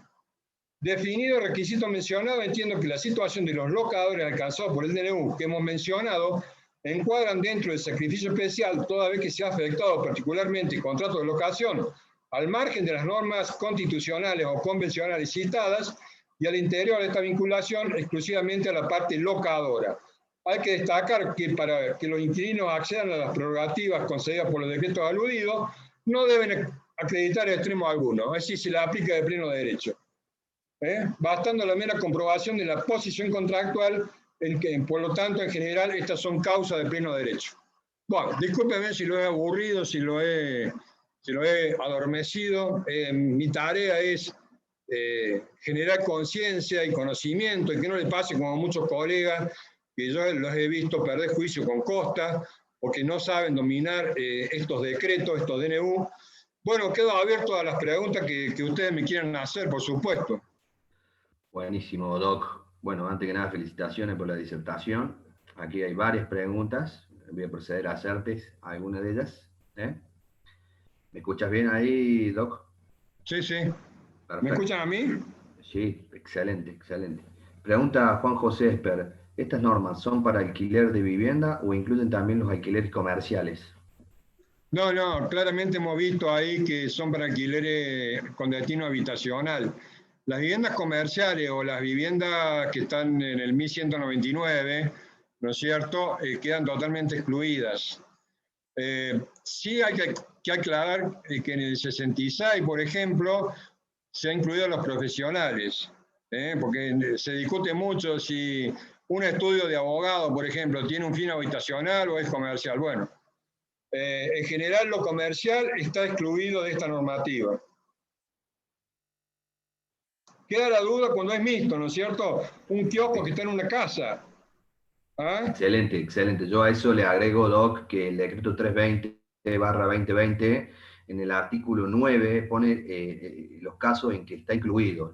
Definido el requisito mencionado, entiendo que la situación de los locadores alcanzados por el DNU que hemos mencionado encuadran dentro del sacrificio especial, toda vez que se ha afectado particularmente el contrato de locación, al margen de las normas constitucionales o convencionales citadas, y al interior de esta vinculación exclusivamente a la parte locadora. Hay que destacar que para que los inquilinos accedan a las prerrogativas concedidas por los decretos aludidos, no deben acreditar extremo alguno, es decir, se les aplica de pleno derecho. Bastando la mera comprobación de la posición contractual, por lo tanto, en general, estas son causas de pleno derecho. Bueno, discúlpeme si lo he aburrido, si lo he adormecido. Mi tarea es generar conciencia y conocimiento, y que no le pase como a muchos colegas, que yo los he visto perder juicio con Costa, porque no saben dominar estos decretos, estos DNU. Bueno, quedo abierto a las preguntas que ustedes me quieran hacer, por supuesto. Buenísimo, Doc. Bueno, antes que nada, felicitaciones por la disertación. Aquí hay varias preguntas. Voy a proceder a hacerte algunas de ellas. ¿Me escuchas bien ahí, Doc? Sí, sí. Perfecto. ¿Me escuchan a mí? Sí, excelente, excelente. Pregunta Juan José Esper, ¿estas normas son para alquiler de vivienda o incluyen también los alquileres comerciales? No, claramente hemos visto ahí que son para alquileres con destino habitacional. Las viviendas comerciales o las viviendas que están en el 1199, ¿no es cierto?, quedan totalmente excluidas. Sí hay que aclarar que en el 66, por ejemplo, se han incluido a los profesionales, porque se discute mucho si un estudio de abogado, por ejemplo, tiene un fin habitacional o es comercial. Bueno, en general lo comercial está excluido de esta normativa. Queda la duda cuando es mixto, ¿no es cierto? Un kiosco que está en una casa. ¿Ah? Excelente, excelente. Yo a eso le agrego, Doc, que el decreto 320 2020, en el artículo 9 pone los casos en que está incluido.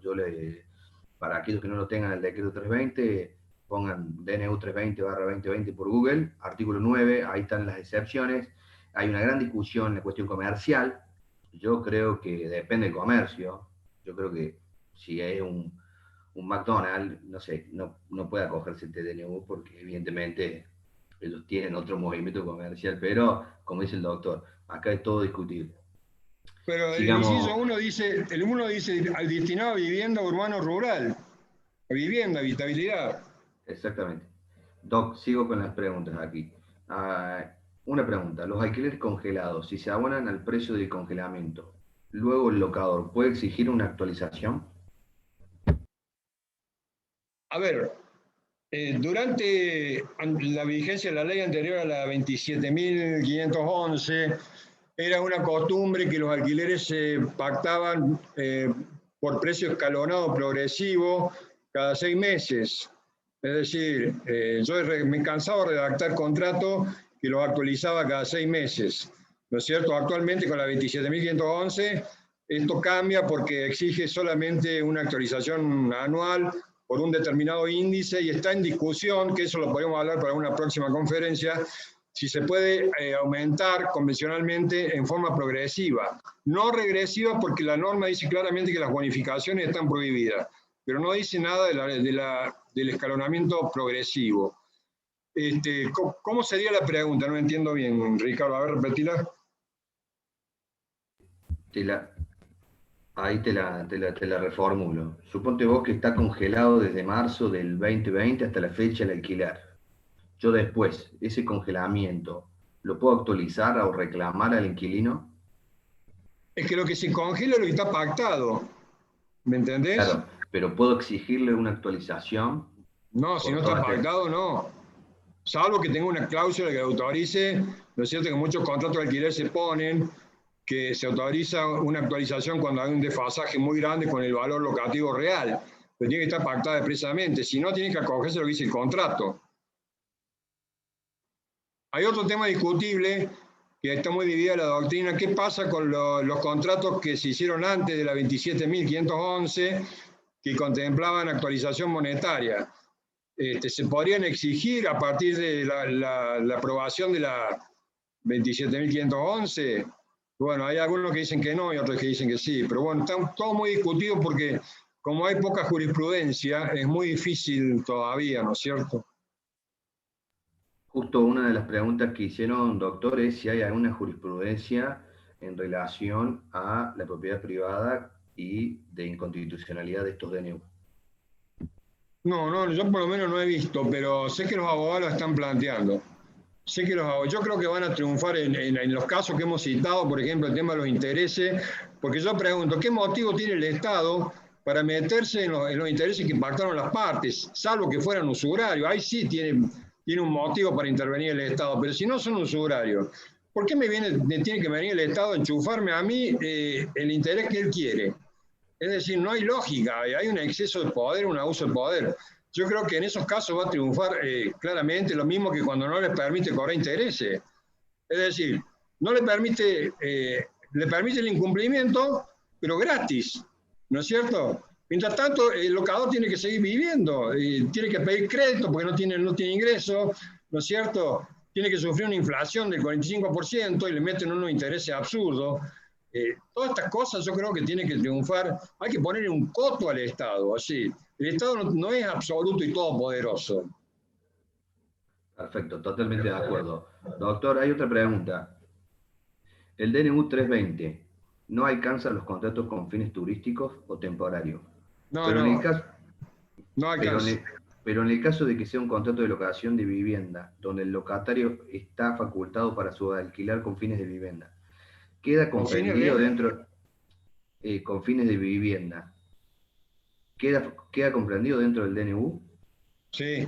Para aquellos que no lo tengan el decreto 320, pongan DNU 320/2020 por Google, artículo 9, ahí están las excepciones. Hay una gran discusión en la cuestión comercial. Yo creo que depende del comercio. Yo creo que si es un McDonald's, no sé, no puede acogerse este DNU porque evidentemente ellos tienen otro movimiento comercial, pero como dice el doctor, acá es todo discutible. Pero el Sigamos. inciso el uno dice al destinado a vivienda urbano-rural, a vivienda, habitabilidad. Exactamente. Doc, sigo con las preguntas aquí. Una pregunta, los alquileres congelados, si se abonan al precio del congelamiento, luego el locador, ¿puede exigir una actualización? A ver, durante la vigencia de la ley anterior a la 27.511, era una costumbre que los alquileres se pactaban por precio escalonado progresivo cada 6 meses. Es decir, yo me he cansado de redactar contratos que los actualizaba cada 6 meses. ¿No es cierto? Actualmente con la 27.511 esto cambia porque exige solamente una actualización anual por un determinado índice y está en discusión, que eso lo podemos hablar para una próxima conferencia, si se puede aumentar convencionalmente en forma progresiva. No regresiva porque la norma dice claramente que las bonificaciones están prohibidas, pero no dice nada del escalonamiento progresivo. ¿Cómo sería la pregunta? No entiendo bien, Ricardo. A ver, repetila. Ahí te la reformulo. Suponte vos que está congelado desde marzo del 2020 hasta la fecha del alquiler. Yo después, ese congelamiento, ¿lo puedo actualizar o reclamar al inquilino? Es que lo que se congela es lo que está pactado. ¿Me entendés? Claro, pero ¿puedo exigirle una actualización? No, si no está pactado, no. Salvo que tenga una cláusula que autorice, ¿no es cierto? Que muchos contratos de alquiler se ponen, que se autoriza una actualización cuando hay un desfasaje muy grande con el valor locativo real. Pero tiene que estar pactada expresamente. Si no, tiene que acogerse a lo que dice el contrato. Hay otro tema discutible que está muy dividida la doctrina. ¿Qué pasa con los contratos que se hicieron antes de la 27.511 que contemplaban actualización monetaria? Se podrían exigir a partir de la aprobación de la 27.511. Bueno, hay algunos que dicen que no y otros que dicen que sí, pero bueno, está todo muy discutido porque como hay poca jurisprudencia, es muy difícil todavía, ¿no es cierto? Justo una de las preguntas que hicieron, doctor, es si hay alguna jurisprudencia en relación a la propiedad privada y de inconstitucionalidad de estos DNU. No, yo por lo menos no he visto, pero sé que los abogados lo están planteando. Sé que yo creo que van a triunfar en los casos que hemos citado, por ejemplo, el tema de los intereses, porque yo pregunto, ¿qué motivo tiene el Estado para meterse en los intereses que pactaron las partes, salvo que fueran usurarios? Ahí sí tiene un motivo para intervenir el Estado, pero si no son usurarios, ¿por qué me tiene que venir el Estado a enchufarme a mí el interés que él quiere? Es decir, no hay lógica, hay un exceso de poder, un abuso de poder. Yo creo que en esos casos va a triunfar claramente lo mismo que cuando no les permite cobrar intereses. Es decir, no le permite el incumplimiento, pero gratis, ¿no es cierto? Mientras tanto, el locador tiene que seguir viviendo, tiene que pedir crédito porque no tiene ingresos, ¿no es cierto? Tiene que sufrir una inflación del 45% y le meten unos intereses absurdos. Todas estas cosas yo creo que tienen que triunfar. Hay que ponerle un coto al Estado, así. El Estado no es absoluto y todopoderoso. Perfecto, totalmente de acuerdo. Doctor, hay otra pregunta. El DNU 320 no alcanza los contratos con fines turísticos o temporarios. No, Pero en el no, caso, no alcanza. pero en el caso de que sea un contrato de locación de vivienda, donde el locatario está facultado para su alquilar con fines de vivienda, queda ¿Con fines comprendido de? dentro, con fines de vivienda, queda comprendido dentro del DNU. Sí.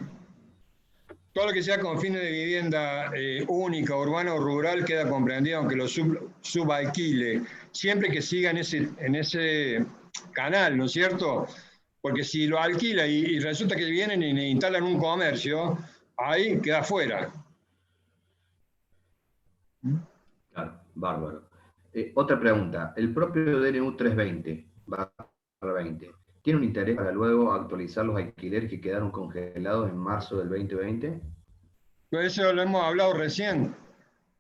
Todo lo que sea con fines de vivienda única, urbana o rural, queda comprendido, aunque lo subalquile, siempre que siga en ese canal, ¿no es cierto? Porque si lo alquila y resulta que vienen y le instalan un comercio, ahí queda fuera. Claro. Bárbaro. Otra pregunta. El propio DNU 320/20 ¿tiene un interés para luego actualizar los alquileres que quedaron congelados en marzo del 2020? Pero eso lo hemos hablado recién,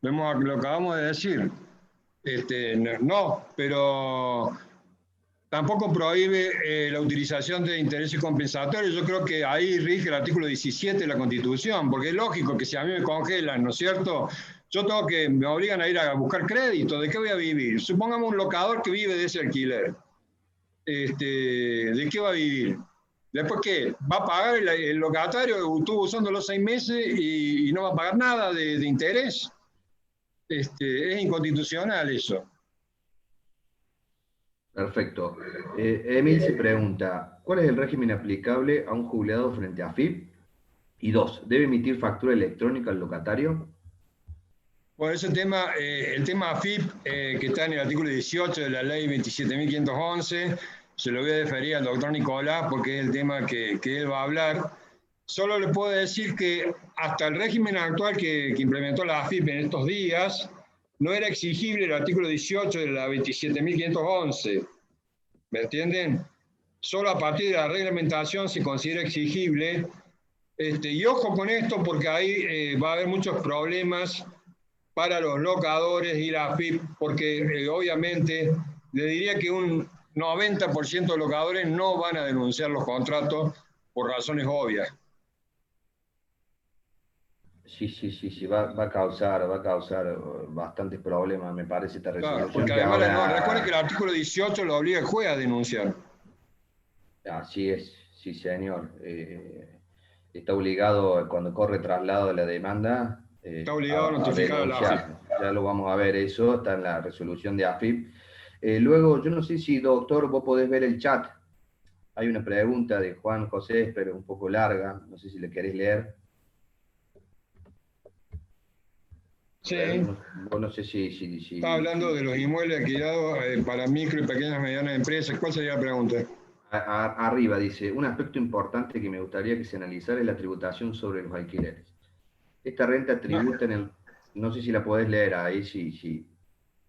lo acabamos de decir. No, pero tampoco prohíbe la utilización de intereses compensatorios. Yo creo que ahí rige el artículo 17 de la Constitución, porque es lógico que si a mí me congelan, ¿no es cierto? Me obligan a ir a buscar crédito, ¿de qué voy a vivir? Supongamos un locador que vive de ese alquiler. ¿De qué va a vivir? Después, ¿qué? ¿Va a pagar el locatario que estuvo usando los 6 meses y no va a pagar nada de interés? Es inconstitucional eso. Perfecto. Emil se pregunta, ¿cuál es el régimen aplicable a un jubilado frente a AFIP? Y dos, ¿debe emitir factura electrónica al locatario? Bueno, ese tema, el tema AFIP, que está en el artículo 18 de la ley 27.511, se lo voy a deferir al doctor Nicolás porque es el tema que él va a hablar. Solo le puedo decir que hasta el régimen actual que implementó la AFIP en estos días, no era exigible el artículo 18 de la 27.511. ¿Me entienden? Solo a partir de la reglamentación se considera exigible. Y ojo con esto porque ahí va a haber muchos problemas para los locadores y la AFIP, porque obviamente le diría que un 90% de locadores no van a denunciar los contratos por razones obvias. Sí, va a causar bastantes problemas, me parece, esta Claro, resolución porque que además recuerden que el ahora... artículo 18 lo obliga el juez a denunciar. Así es, sí señor. Está obligado, cuando corre traslado de la demanda, Está obligado a a notificar a la AFIP. denunciar. Ya lo vamos a ver eso, está en la resolución de AFIP. Luego, yo no sé si, doctor, vos podés ver el chat. Hay una pregunta de Juan José, pero un poco larga, no sé si le querés leer. Sí, Vos no sé está hablando de los inmuebles alquilados para micro y pequeñas y medianas empresas. ¿Cuál sería la pregunta? Arriba dice, un aspecto importante que me gustaría que se analizara es la tributación sobre los alquileres. Esta renta No, tributa en el... No sé si la podés leer ahí, sí.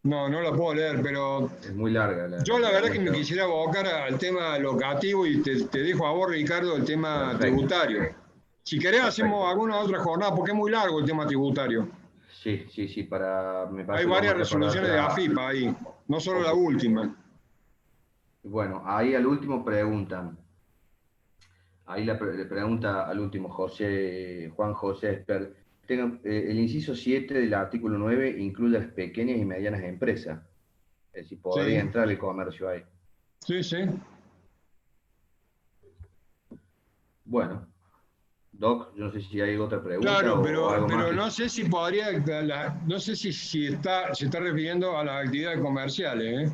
no la puedo leer, pero Es muy larga yo la la verdad que me pregunta. quisiera abocar al tema locativo y te dejo a vos, Ricardo, el tema Perfecto, tributario. Si querés hacemos perfecto. alguna otra jornada, porque es muy largo el tema tributario. Sí, me Hay parece que lo vamos varias a dejar para resoluciones de otra AFIP ahí, no solo la oportunidad. última. Bueno, ahí al último preguntan. Ahí le pregunta al último Juan José Esper. El inciso 7 del artículo 9 incluye las pequeñas y medianas empresas. Es decir, podría Sí, entrar el comercio ahí. sí. Bueno, Doc, yo no sé si hay otra pregunta Claro, o algo más pero que... no sé si podría, no sé si se está refiriendo a las actividades comerciales, ¿eh?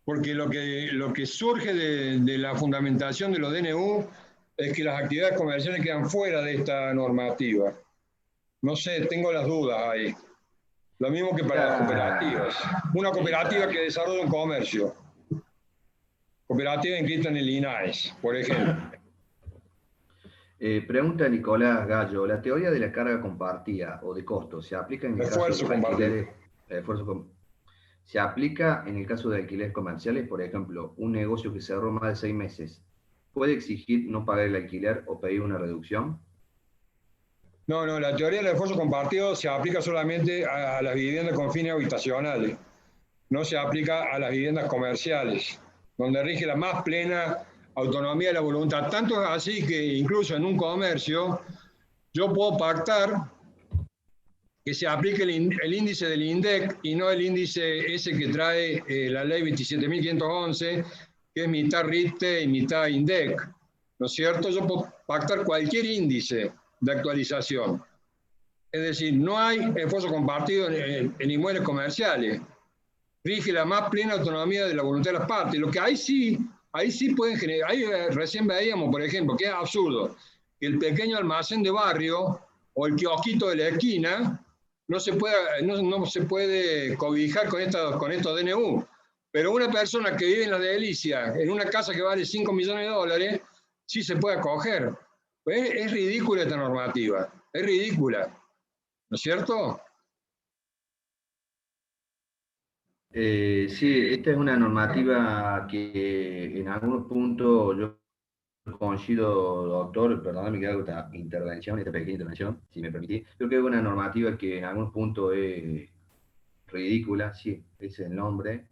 Porque lo que surge de la fundamentación de los DNU es que las actividades comerciales quedan fuera de esta normativa. No sé, tengo las dudas ahí. Lo mismo que para las cooperativas. Una cooperativa Está. que desarrolla un comercio. Cooperativa inscrita en el INAES, por ejemplo. Pregunta Nicolás Gallo, ¿la teoría de la carga compartida o de costo se aplica en el caso de Esfuerzo los compartido. alquileres, se aplica en el caso de alquileres comerciales? Por ejemplo, un negocio que cerró más de 6 meses, ¿puede exigir no pagar el alquiler o pedir una reducción? No, la teoría del esfuerzo compartido se aplica solamente a las viviendas con fines habitacionales. No se aplica a las viviendas comerciales, donde rige la más plena autonomía de la voluntad. Tanto es así que incluso en un comercio yo puedo pactar que se aplique el índice del INDEC y no el índice ese que trae la ley 27.511, que es mitad RITE y mitad INDEC. ¿No es cierto? Yo puedo pactar cualquier índice de actualización. Es decir, no hay esfuerzo compartido en inmuebles comerciales. Rige la más plena autonomía de la voluntad de las partes. Lo que ahí sí pueden generar, ahí recién veíamos, por ejemplo, que es absurdo, que el pequeño almacén de barrio o el kiosquito de la esquina no se puede cobijar con estos DNU. Pero una persona que vive en la delicia, en una casa que vale 5 millones de dólares, sí se puede acoger. Es ridícula esta normativa, es ridícula, ¿no es cierto? Sí, esta es una normativa que en algunos puntos yo coincido, doctor, perdóname que hago esta intervención, esta pequeña intervención, si me permitís. Creo que es una normativa que en algunos puntos es ridícula, sí, ese es el nombre.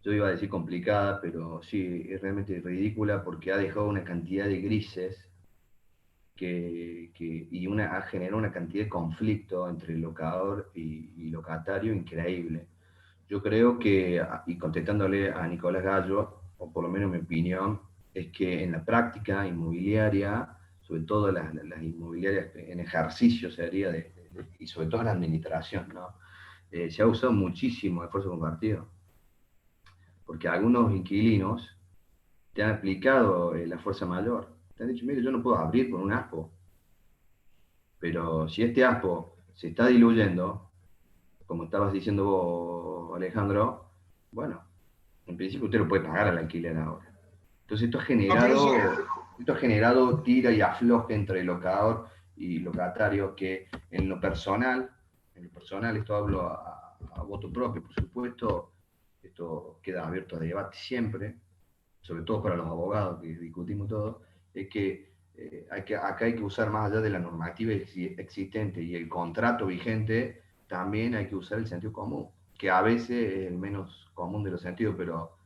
Yo iba a decir complicada, pero sí, es realmente ridícula porque ha dejado una cantidad de grises ha generado una cantidad de conflicto entre el locador y locatario increíble. Yo creo que, y contestándole a Nicolás Gallo, o por lo menos mi opinión, es que en la práctica inmobiliaria, sobre todo las inmobiliarias en ejercicio sería, y sobre todo en la administración, ¿no? Se ha usado muchísimo el esfuerzo compartido, porque algunos inquilinos te han aplicado la fuerza mayor. Te han dicho, mire, yo no puedo abrir por un ASPO, pero si este ASPO se está diluyendo, como estabas diciendo vos, Alejandro, bueno, en principio usted lo puede pagar al alquiler ahora. Entonces No, pero eso, esto ha generado tira y afloje entre el locador y locatario que en lo personal, esto hablo a voto propio, por supuesto, esto queda abierto a debate siempre, sobre todo para los abogados que discutimos todo, es que, acá hay que usar más allá de la normativa existente y el contrato vigente, también hay que usar el sentido común, que a veces es el menos común de los sentidos, pero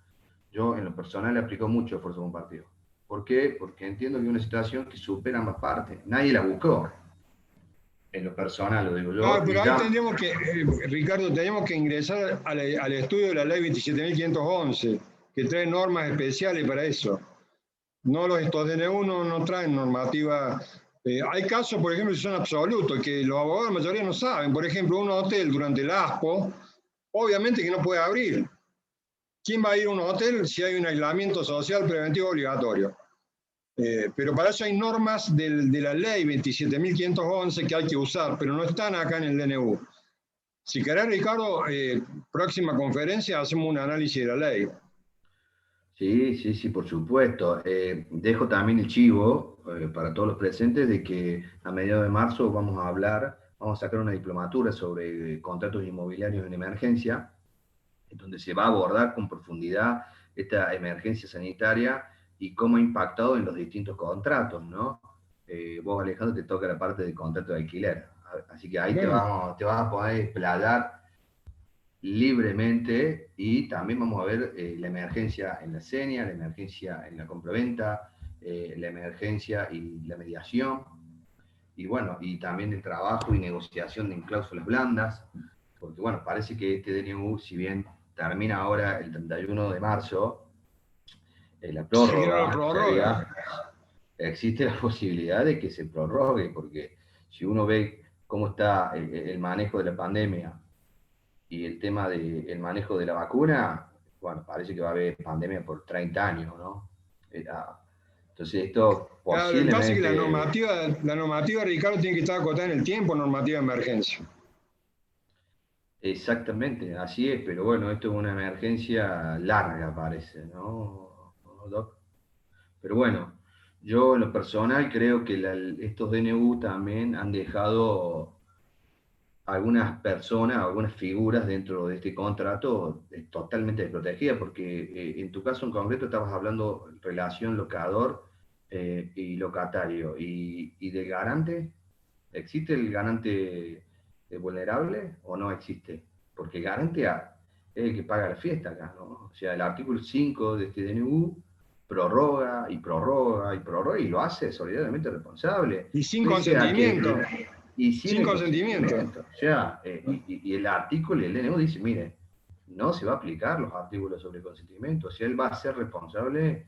yo en lo personal aplico mucho esfuerzo compartido. ¿Por qué? Porque entiendo que es una situación que supera ambas partes. Nadie la buscó. En lo personal lo digo ah, yo, y pero ahí ya. tendríamos que, Ricardo, tenemos que ingresar al estudio de la ley 27.511, que trae normas especiales para eso. No, estos DNU no traen normativa. Hay casos, por ejemplo, que son absolutos, que los abogados la mayoría no saben. Por ejemplo, un hotel durante el ASPO, obviamente que no puede abrir. ¿Quién va a ir a un hotel si hay un aislamiento social preventivo obligatorio? Pero para eso hay normas de la ley 27.511 que hay que usar, pero no están acá en el DNU. Si querés, Ricardo, próxima conferencia hacemos un análisis de la ley. Sí, sí, sí, por supuesto. Dejo también el chivo para todos los presentes de que a mediados de marzo vamos a sacar una diplomatura sobre contratos inmobiliarios en emergencia, en donde se va a abordar con profundidad esta emergencia sanitaria y cómo ha impactado en los distintos contratos, ¿no? Vos, Alejandro, te toca la parte del contrato de alquiler, así que ahí Bueno, te vas a poder explayar libremente y también vamos a ver la emergencia en la seña, la emergencia en la compraventa, la emergencia y la mediación, y bueno, y también el trabajo y negociación en cláusulas blandas, porque bueno, parece que este DNU, si bien termina ahora el 31 de marzo, la sí que no lo prórroga prorroga. sería, existe la posibilidad de que se prorrogue, porque si uno ve cómo está el manejo de la pandemia y el tema del manejo de la vacuna, bueno, parece que va a haber pandemia por 30 años, ¿no? Entonces esto Claro, lo que pasa es que posiblemente. la normativa, Ricardo, tiene que estar acotada en el tiempo, normativa de emergencia. Exactamente, así es, pero bueno, esto es una emergencia larga, parece, ¿no, Doc? Pero bueno, yo en lo personal creo que estos DNU también han dejado algunas personas, algunas figuras dentro de este contrato totalmente desprotegidas, porque en tu caso en concreto estabas hablando relación locador y locatario, y del garante. ¿Existe el garante vulnerable o no existe? Porque el garante es el que paga la fiesta acá, ¿no? O sea, el artículo 5 de este DNU prorroga y prorroga y prorroga y lo hace solidariamente responsable, Y sin pese a que, consentimiento, y sin sin el consentimiento. consentimiento. O sea, y el artículo, el DNU dice, mire, no se va a aplicar los artículos sobre consentimiento, o sea, él va a ser responsable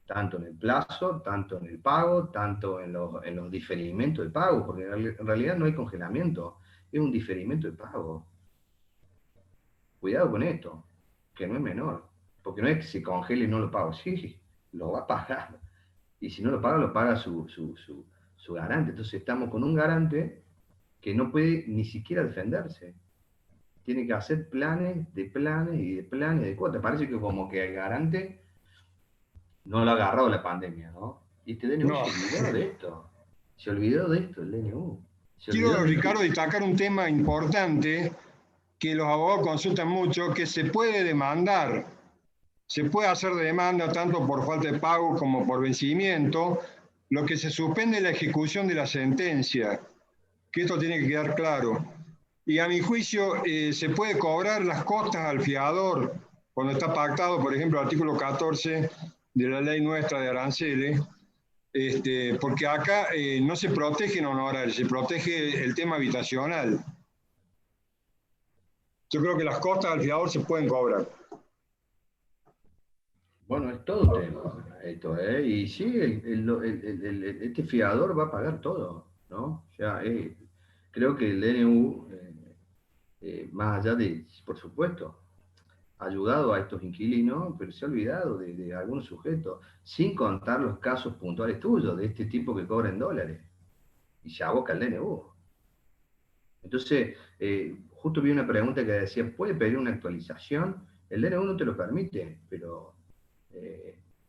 tanto en el plazo, tanto en el pago, tanto en los diferimientos de pago, porque en realidad no hay congelamiento, es un diferimiento de pago. Cuidado con esto, que no es menor, porque no es que se congele y no lo pago, sí, lo va a pagar, y si no lo paga su garante. Entonces estamos con un garante que no puede ni siquiera defenderse. Tiene que hacer planes de planes y de planes de cuotas. Parece que como que el garante no lo ha agarrado la pandemia, ¿no? Y este DNU No. se olvidó de esto. Se olvidó de esto, el DNU. Se olvidó Quiero, de esto. Ricardo, destacar un tema importante que los abogados consultan mucho, que se puede demandar, se puede hacer demanda tanto por falta de pago como por vencimiento, lo que se suspende es la ejecución de la sentencia, que esto tiene que quedar claro. Y a mi juicio se puede cobrar las costas al fiador cuando está pactado, por ejemplo, el artículo 14 de la ley nuestra de aranceles, porque acá no se protegen honorarios, se protege el tema habitacional. Yo creo que las costas al fiador se pueden cobrar. Bueno, es todo un tema esto, ¿eh? Y sí, este fiador va a pagar todo, ¿no? O sea, creo que el DNU, más allá de, por supuesto, ha ayudado a estos inquilinos, pero se ha olvidado de algunos sujetos, sin contar los casos puntuales tuyos, de este tipo que cobra en dólares, y se aboca al DNU. Entonces, justo vi una pregunta que decía, ¿puede pedir una actualización? El DNU no te lo permite, pero...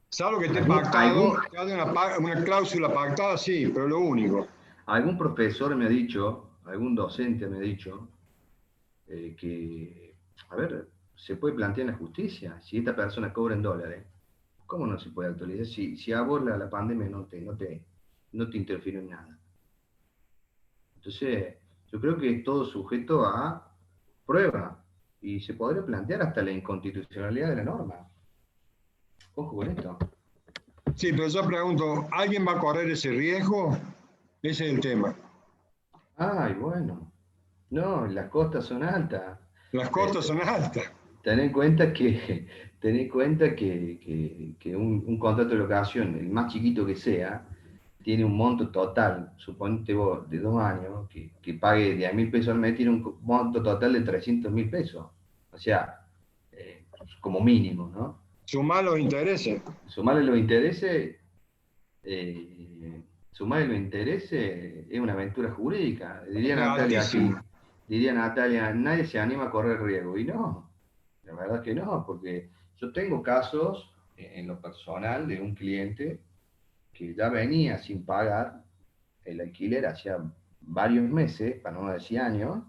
Salvo que esté algún, pactado, algún, que haya una cláusula pactada, sí, pero lo único. algún profesor me ha dicho, algún docente me ha dicho, que, a ver, se puede plantear en la justicia, si esta persona cobra en dólares, ¿cómo no se puede actualizar? Si a vos la pandemia no te interfiere en nada. Entonces, yo creo que es todo sujeto a prueba y se podría plantear hasta la inconstitucionalidad de la norma. Ojo con esto. Sí, pero yo pregunto, ¿alguien va a correr ese riesgo? Ese es el tema. Ay, bueno. No, las costas son altas. Las costas son altas. Ten en cuenta que, ten en cuenta que un contrato de locación, el más chiquito que sea, tiene un monto total, suponete vos, de 2 años, que pague 10.000 pesos al mes, tiene un monto total de 300.000 pesos. O sea, como mínimo, ¿no? Sumar los intereses. Sumarle los intereses, eh, sumarle los intereses es una aventura jurídica. Es altísimo. Diría Natalia, nadie se anima a correr riesgo. Y no, la verdad que no, porque yo tengo casos en lo personal de un cliente que ya venía sin pagar el alquiler hacía varios meses, para no decir años,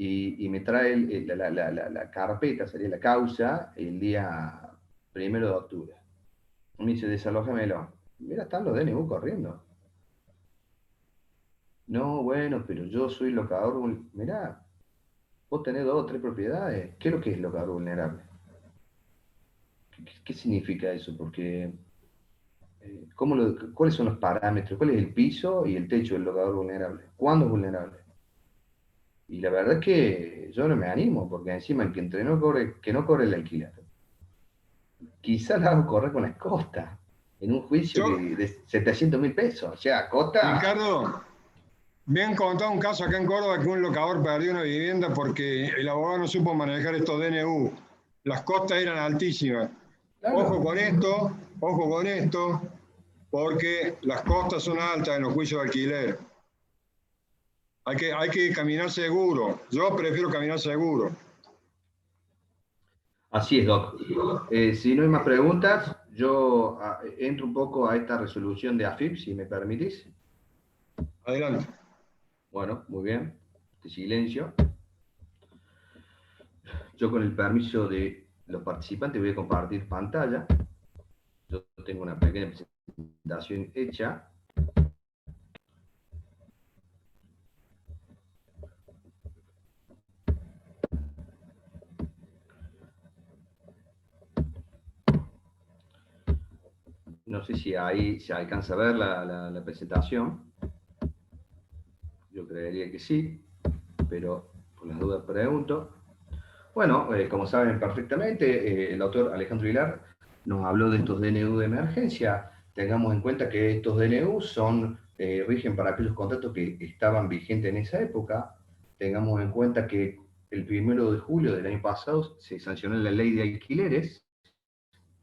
y me trae la carpeta, sería la causa, el día 1 de octubre. Me dice, desalójamelo. Mira, están los DNU corriendo. No, bueno, pero yo soy locador. Mirá, vos tenés 2 o 3 propiedades. ¿Qué es lo que es locador vulnerable? ¿Qué significa eso? Porque, ¿cuáles son los parámetros? ¿Cuál es el piso y el techo del locador vulnerable? ¿Cuándo es vulnerable? Y la verdad es que yo no me animo, porque encima el que que no cobre el alquiler, quizás la hago correr con las costas, en un juicio Yo, de 700.000 pesos. O sea, costa. Ricardo, me han contado un caso acá en Córdoba que un locador perdió una vivienda porque el abogado no supo manejar estos DNU. Las costas eran altísimas. Claro. Ojo con esto, porque las costas son altas en los juicios de alquiler. Hay que caminar seguro. Yo prefiero caminar seguro. Así es, Doc. Si no hay más preguntas, yo entro un poco a esta resolución de AFIP, si me permitís. Adelante. Bueno, muy bien. De silencio. Yo con el permiso de los participantes voy a compartir pantalla. Yo tengo una pequeña presentación hecha. No sé si ahí se alcanza a ver la presentación. Yo creería que sí, pero por las dudas pregunto. Bueno, como saben perfectamente, el doctor Alejandro Hilar nos habló de estos DNU de emergencia. Tengamos en cuenta que estos DNU rigen para aquellos contratos que estaban vigentes en esa época. Tengamos en cuenta que el 1 de julio del año pasado se sancionó la ley de alquileres,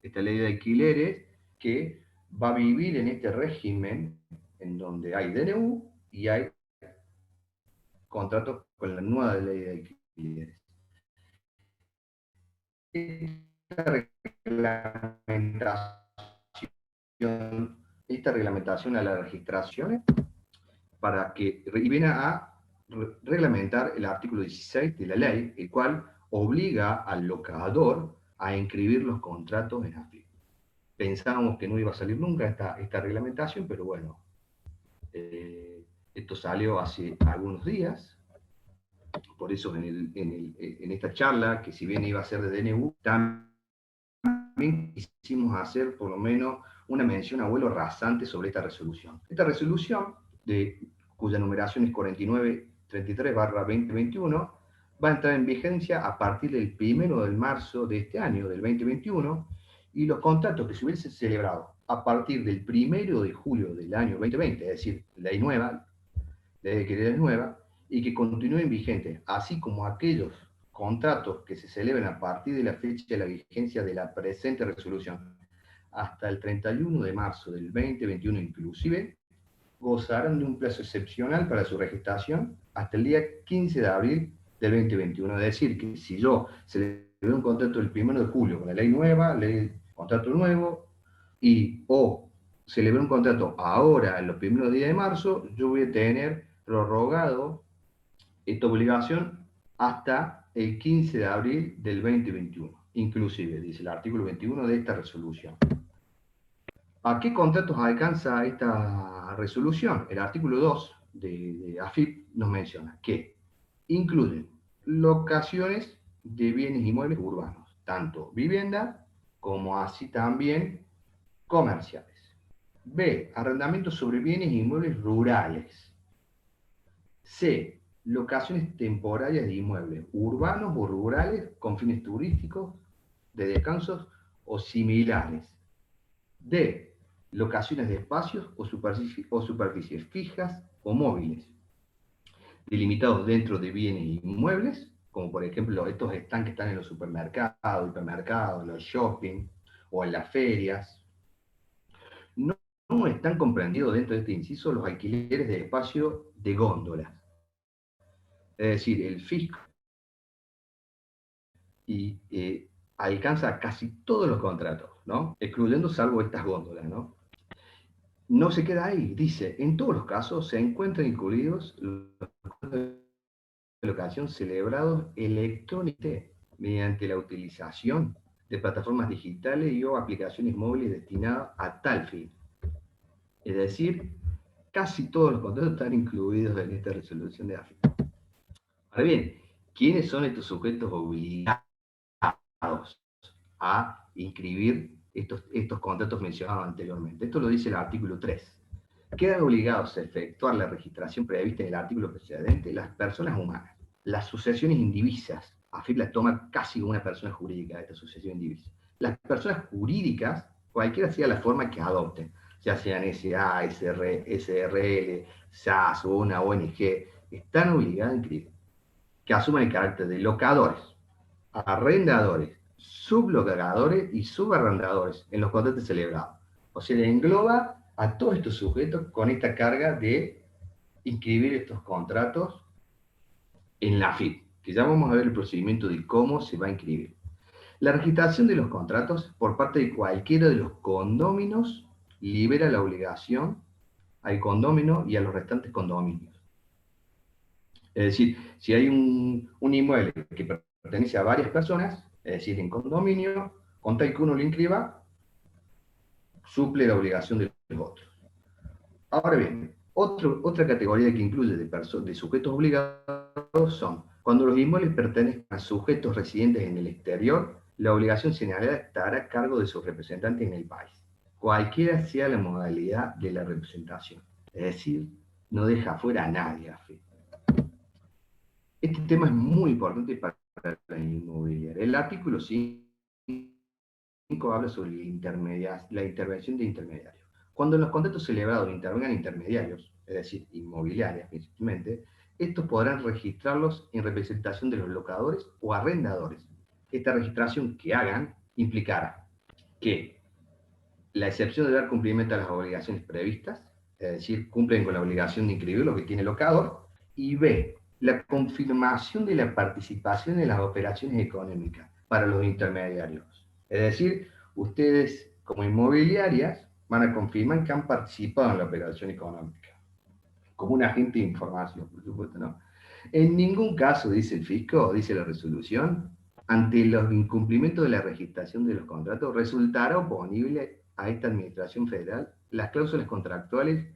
esta ley de alquileres que va a vivir en este régimen en donde hay DNU y hay contratos con la nueva ley de alquileres. Esta reglamentación a las registraciones para que y viene a reglamentar el artículo 16 de la ley, el cual obliga al locador a inscribir los contratos en AFIP. Pensábamos que no iba a salir nunca esta reglamentación, pero bueno, esto salió hace algunos días. Por eso en esta charla, que si bien iba a ser de DNU, también quisimos hacer por lo menos una mención a vuelo rasante sobre esta resolución. Esta resolución, cuya numeración es 4933/2021, va a entrar en vigencia a partir del 1 de marzo de este año, del 2021, y los contratos que se hubiesen celebrado a partir del 1 de julio del año 2020, es decir, ley nueva, y que continúen vigentes, así como aquellos contratos que se celebren a partir de la fecha de la vigencia de la presente resolución hasta el 31 de marzo del 2021 inclusive, gozarán de un plazo excepcional para su registración hasta el día 15 de abril del 2021. Es decir, que si yo celebré un contrato el 1 de julio con la ley nueva, contrato nuevo, o celebré un contrato ahora, en los primeros días de marzo, yo voy a tener prorrogado esta obligación hasta el 15 de abril del 2021, inclusive, dice el artículo 21 de esta resolución. ¿A qué contratos alcanza esta resolución? El artículo 2 de AFIP nos menciona que incluyen locaciones de bienes inmuebles urbanos, tanto vivienda como así también comerciales. B. Arrendamientos sobre bienes inmuebles rurales. C. Locaciones temporarias de inmuebles urbanos o rurales con fines turísticos, de descansos o similares. D. Locaciones de espacios o superficies fijas o móviles, delimitados dentro de bienes inmuebles, como por ejemplo estos están que están en los supermercados, hipermercados, los shopping o en las ferias. No están comprendidos dentro de este inciso los alquileres de espacio de góndolas. Es decir, el fisco alcanza casi todos los contratos, ¿no? Excluyendo salvo estas góndolas, ¿no? No se queda ahí, dice, en todos los casos se encuentran incluidos los contratos de locación celebrados electrónicamente mediante la utilización de plataformas digitales y o aplicaciones móviles destinadas a tal fin. Es decir, casi todos los contratos están incluidos en esta resolución de AFIP. Ahora bien, ¿quiénes son estos sujetos obligados a inscribir estos contratos mencionados anteriormente? Esto lo dice el artículo 3. Quedan obligados a efectuar la registración prevista en el artículo precedente las personas humanas, las sucesiones indivisas. AFIP la toma casi como una persona jurídica, esta sucesión indivisa. Las personas jurídicas, cualquiera sea la forma que adopten, ya sean SA, SRL, SAS o una ONG, están obligadas a inscribir, que asuman el carácter de locadores, arrendadores, sublocadores y subarrendadores en los contratos celebrados. O sea, le engloba a todos estos sujetos con esta carga de inscribir estos contratos en la AFIP, que ya vamos a ver el procedimiento de cómo se va a inscribir. La registración de los contratos por parte de cualquiera de los condóminos libera la obligación al condómino y a los restantes condominios. Es decir, si hay un inmueble que pertenece a varias personas, es decir, en condominio, con tal que uno lo inscriba, suple la obligación de los otros. Ahora bien, otra categoría que incluye de sujetos obligados son, cuando los inmuebles pertenecen a sujetos residentes en el exterior, la obligación señalada estará a cargo de sus representantes en el país, cualquiera sea la modalidad de la representación. Es decir, no deja fuera a nadie, AFIP. Este tema es muy importante para la inmobiliaria. El artículo 5 habla sobre la intervención de intermediarios. Cuando en los contratos celebrados intervengan intermediarios, es decir, inmobiliarias principalmente, estos podrán registrarlos en representación de los locadores o arrendadores. Esta registración que hagan implicará que la excepción de dar cumplimiento a las obligaciones previstas, es decir, cumplen con la obligación de inscribir lo que tiene el locador, y B, la confirmación de la participación en las operaciones económicas para los intermediarios. Es decir, ustedes como inmobiliarias van a confirmar que han participado en la operación económica, como un agente de información, por supuesto, ¿no? En ningún caso, dice el fisco, dice la resolución, ante los incumplimientos de la registración de los contratos, resultará oponible a esta Administración Federal las cláusulas contractuales,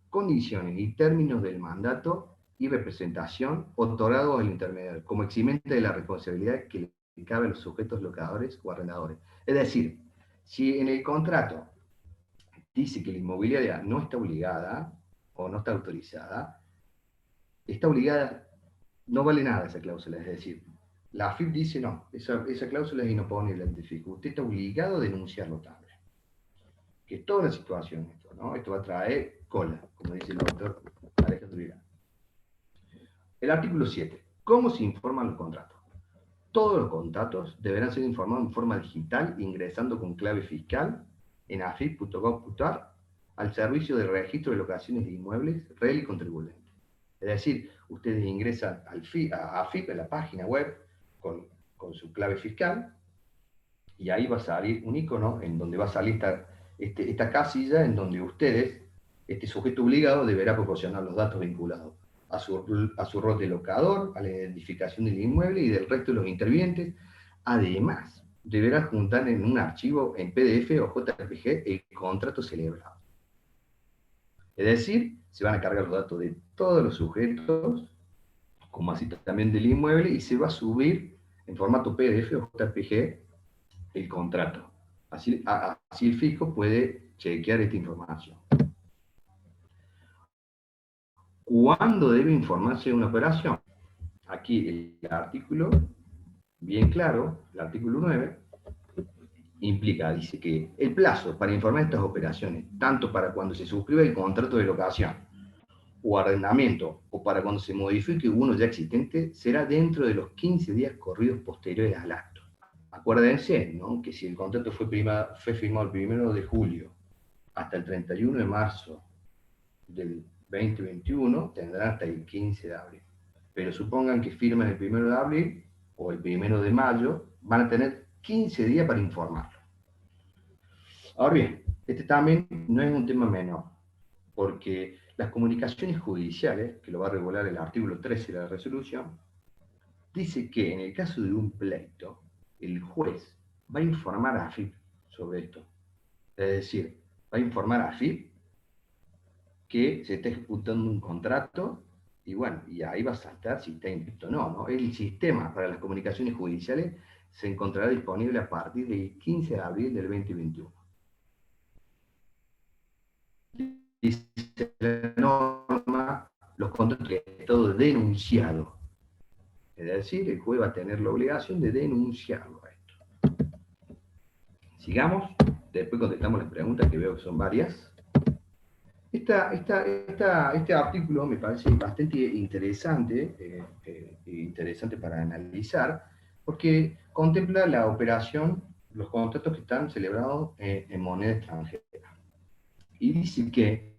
condiciones y términos del mandato y representación otorgados al intermediario, como eximente de la responsabilidad que le cabe a los sujetos locadores o arrendadores. Es decir, si en el contrato dice que la inmobiliaria no está obligada o no está autorizada, está obligada, no vale nada esa cláusula, es decir, la AFIP dice no, esa cláusula es inoponible ante el fisco, usted está obligado a denunciarlo también. Que es toda una situación esto, ¿no? Esto va a traer cola, como dice el doctor Alejandro Irán. El artículo 7. ¿Cómo se informan los contratos? Todos los contratos deberán ser informados en forma digital ingresando con clave fiscal en afip.gov.ar al servicio de registro de locaciones de inmuebles, REL y contribuyente. Es decir, ustedes ingresan a AFIP, en la página web, con su clave fiscal, y ahí va a salir un icono en donde va a salir esta casilla en donde ustedes, este sujeto obligado, deberá proporcionar los datos vinculados a su rol de locador, a la identificación del inmueble y del resto de los intervinientes. Además, deberá juntar en un archivo en PDF o JPG el contrato celebrado. Es decir, se van a cargar los datos de todos los sujetos, como así también del inmueble, y se va a subir en formato PDF o JPG el contrato. Así el fisco puede chequear esta información. ¿Cuándo debe informarse de una operación? Aquí el artículo, bien claro, el artículo 9, implica, dice que el plazo para informar estas operaciones, tanto para cuando se suscribe el contrato de locación o arrendamiento, o para cuando se modifique uno ya existente, será dentro de los 15 días corridos posteriores al acto. Acuérdense, ¿no?, que si el contrato fue firmado el 1 de julio hasta el 31 de marzo del 2021, tendrán hasta el 15 de abril. Pero supongan que firman el 1 de abril o el 1 de mayo, van a tener 15 días para informarlo. Ahora bien, este también no es un tema menor, porque las comunicaciones judiciales, que lo va a regular el artículo 13 de la resolución, dice que en el caso de un pleito, el juez va a informar a AFIP sobre esto. Es decir, va a informar a AFIP que se está ejecutando un contrato y bueno, y ahí va a saltar si está invicto o no, ¿no? El sistema para las comunicaciones judiciales se encontrará disponible a partir del 15 de abril del 2021. Dice la norma, los contratos de estado denunciado. Es decir, el juez va a tener la obligación de denunciarlo a esto. Sigamos, después contestamos las preguntas que veo que son varias. Este artículo me parece bastante interesante para analizar, porque contempla la operación, los contratos que están celebrados en moneda extranjera. Y dice que,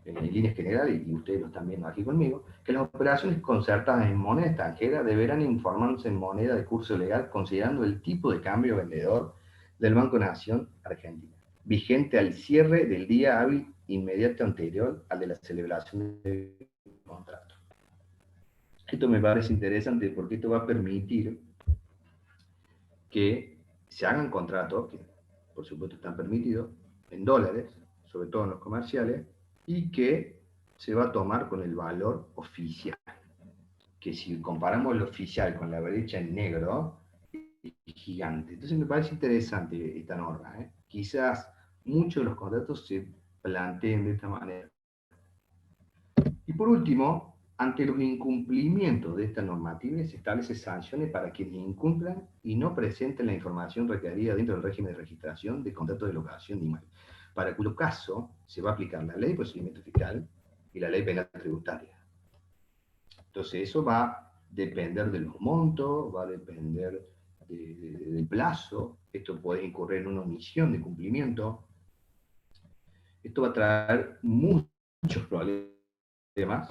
en líneas generales, y ustedes lo están viendo aquí conmigo, que las operaciones concertadas en moneda extranjera deberán informarse en moneda de curso legal considerando el tipo de cambio vendedor del Banco Nación Argentina, vigente al cierre del día hábil inmediato anterior al de la celebración del contrato. Esto me parece interesante porque esto va a permitir que se hagan contratos, que por supuesto están permitidos, en dólares, sobre todo en los comerciales, y que se va a tomar con el valor oficial. Que si comparamos lo oficial con la brecha en negro, es gigante. Entonces me parece interesante esta norma. Quizás muchos de los contratos se planteen de esta manera. Y por último, ante los incumplimientos de esta normativa, se establecen sanciones para quienes incumplan y no presenten la información requerida dentro del régimen de registración de contratos de locación de inmuebles, para cuyo caso se va a aplicar la ley de procedimiento fiscal y la ley penal tributaria. Entonces eso va a depender de los montos, va a depender del plazo, esto puede incurrir en una omisión de cumplimiento, esto va a traer muchos problemas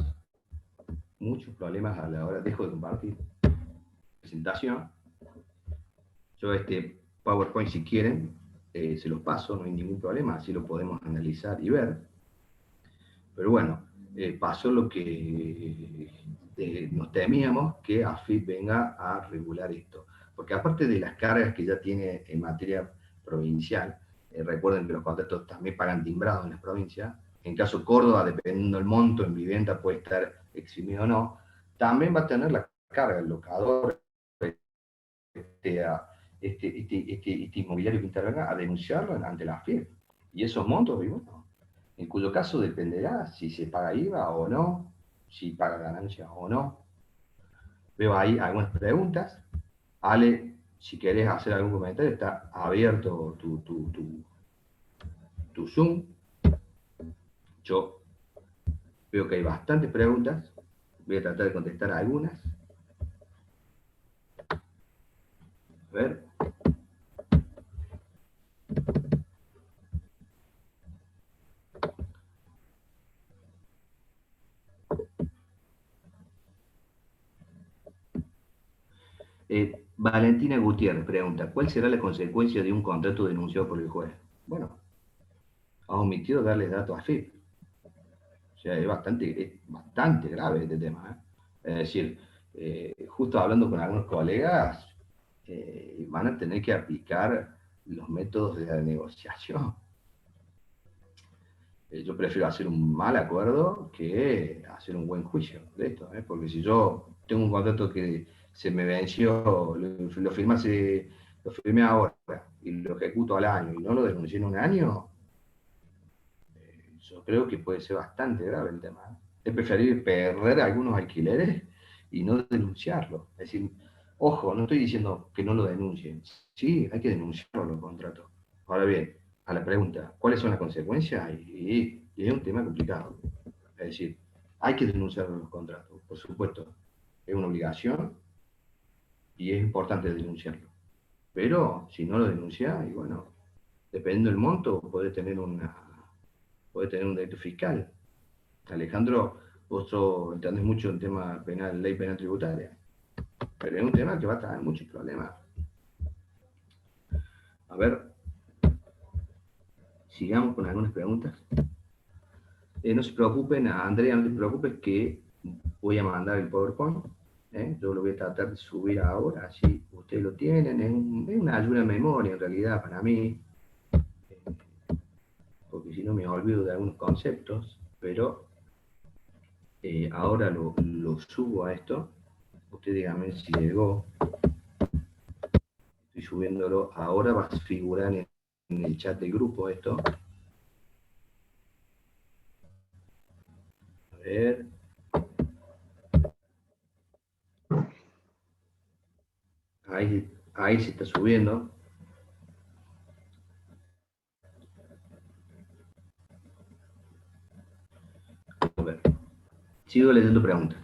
a la hora, dejo de compartir presentación. Yo este PowerPoint, si quieren, se los paso, no hay ningún problema, así lo podemos analizar y ver. Pero bueno, pasó lo que nos temíamos que AFIP venga a regular esto. Porque aparte de las cargas que ya tiene en materia provincial, recuerden que los contratos también pagan timbrado en las provincias, en caso Córdoba, dependiendo del monto en vivienda, puede estar eximido o no, también va a tener la carga el locador, este, este inmobiliario que intervenga, a denunciarlo ante la AFIP. Y esos montos, y bueno, en cuyo caso dependerá si se paga IVA o no, si paga ganancia o no. Veo ahí algunas preguntas. Ale, si querés hacer algún comentario, está abierto tu Zoom. Yo veo que hay bastantes preguntas. Voy a tratar de contestar algunas. A ver. Valentina Gutiérrez pregunta, ¿cuál será la consecuencia de un contrato denunciado por el juez? Bueno, ha omitido darles datos a FIP. O sea, es bastante grave este tema. Es decir, justo hablando con algunos colegas, van a tener que aplicar los métodos de la negociación. Yo prefiero hacer un mal acuerdo que hacer un buen juicio de esto, porque si yo tengo un contrato que se me venció, lo firmé ahora y lo ejecuto al año y no lo denuncié en un año, yo creo que puede ser bastante grave el tema. Es preferible perder algunos alquileres y no denunciarlo. Es decir, ojo, no estoy diciendo que no lo denuncien. Sí, hay que denunciarlo los contratos. Ahora bien, a la pregunta, ¿cuáles son las consecuencias? Y es un tema complicado. Es decir, hay que denunciar los contratos, por supuesto. Es una obligación y es importante denunciarlo. Pero si no lo denuncia, y bueno, dependiendo del monto, puede tener un delito fiscal. Alejandro, vos entendés mucho en tema penal, ley penal tributaria, pero es un tema que va a traer muchos problemas. A ver, sigamos con algunas preguntas. No se preocupen, Andrea, no te preocupes que voy a mandar el PowerPoint. Yo lo voy a tratar de subir ahora, así ustedes lo tienen. Es una ayuda de memoria en realidad para mí, porque si no me olvido de algunos conceptos, pero ahora lo subo a esto. Usted dígame si llegó. Estoy subiéndolo. Ahora va a figurar en el chat del grupo esto. A ver. Ahí se está subiendo. A ver. Sigo leyendo preguntas.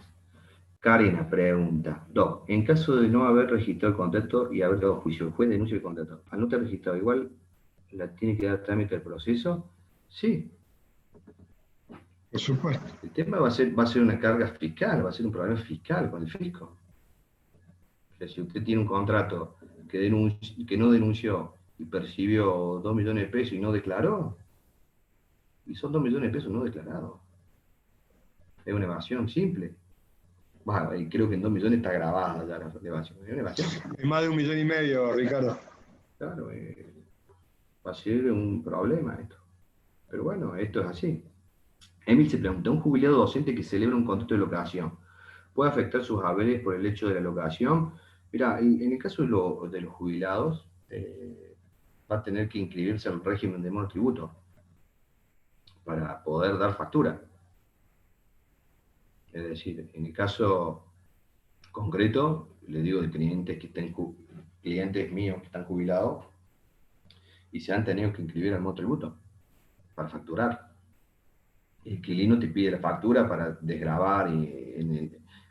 Karina pregunta, Doc, en caso de no haber registrado el contrato y haber dado juicio, el juez denuncia el contrato. Al no estar registrado, igual la tiene que dar trámite del proceso. Sí. Por supuesto. El tema va a ser una carga fiscal, va a ser un problema fiscal con el fisco. O sea, si usted tiene un contrato que no denunció y percibió 2 millones de pesos y no declaró, y son 2 millones de pesos no declarados. Es una evasión simple. Bueno, y creo que en 2 millones está grabada ya la evasión. Es una evasión. Es más de 1,5 millones, Ricardo. Claro, va a ser un problema esto. Pero bueno, esto es así. Emil se pregunta, ¿un jubilado docente que celebra un contrato de locación puede afectar sus haberes por el hecho de la locación? Mira, en el caso de los jubilados, va a tener que inscribirse al régimen de monotributo para poder dar factura. Es decir, en el caso concreto, le digo de clientes míos que están jubilados y se han tenido que inscribir al monotributo para facturar. El inquilino te pide la factura para desgravar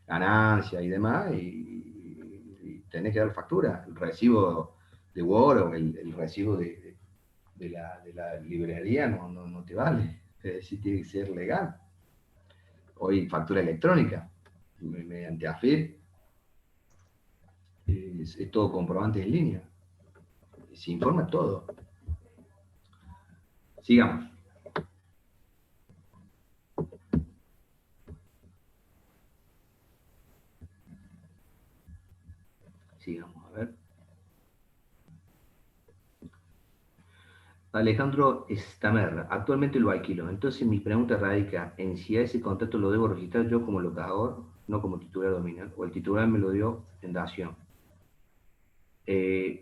ganancias y demás, y tenés que dar factura. El recibo de Word o el recibo de la librería no te vale. Es decir, tiene que ser legal. Hoy factura electrónica, mediante AFIP, es todo comprobante en línea. Se informa todo. Sigamos. sigamos, a ver. Alejandro Stamer, actualmente lo alquilo. Entonces mi pregunta radica en si a ese contrato lo debo registrar yo como locador, no como titular dominante, o el titular me lo dio en dación.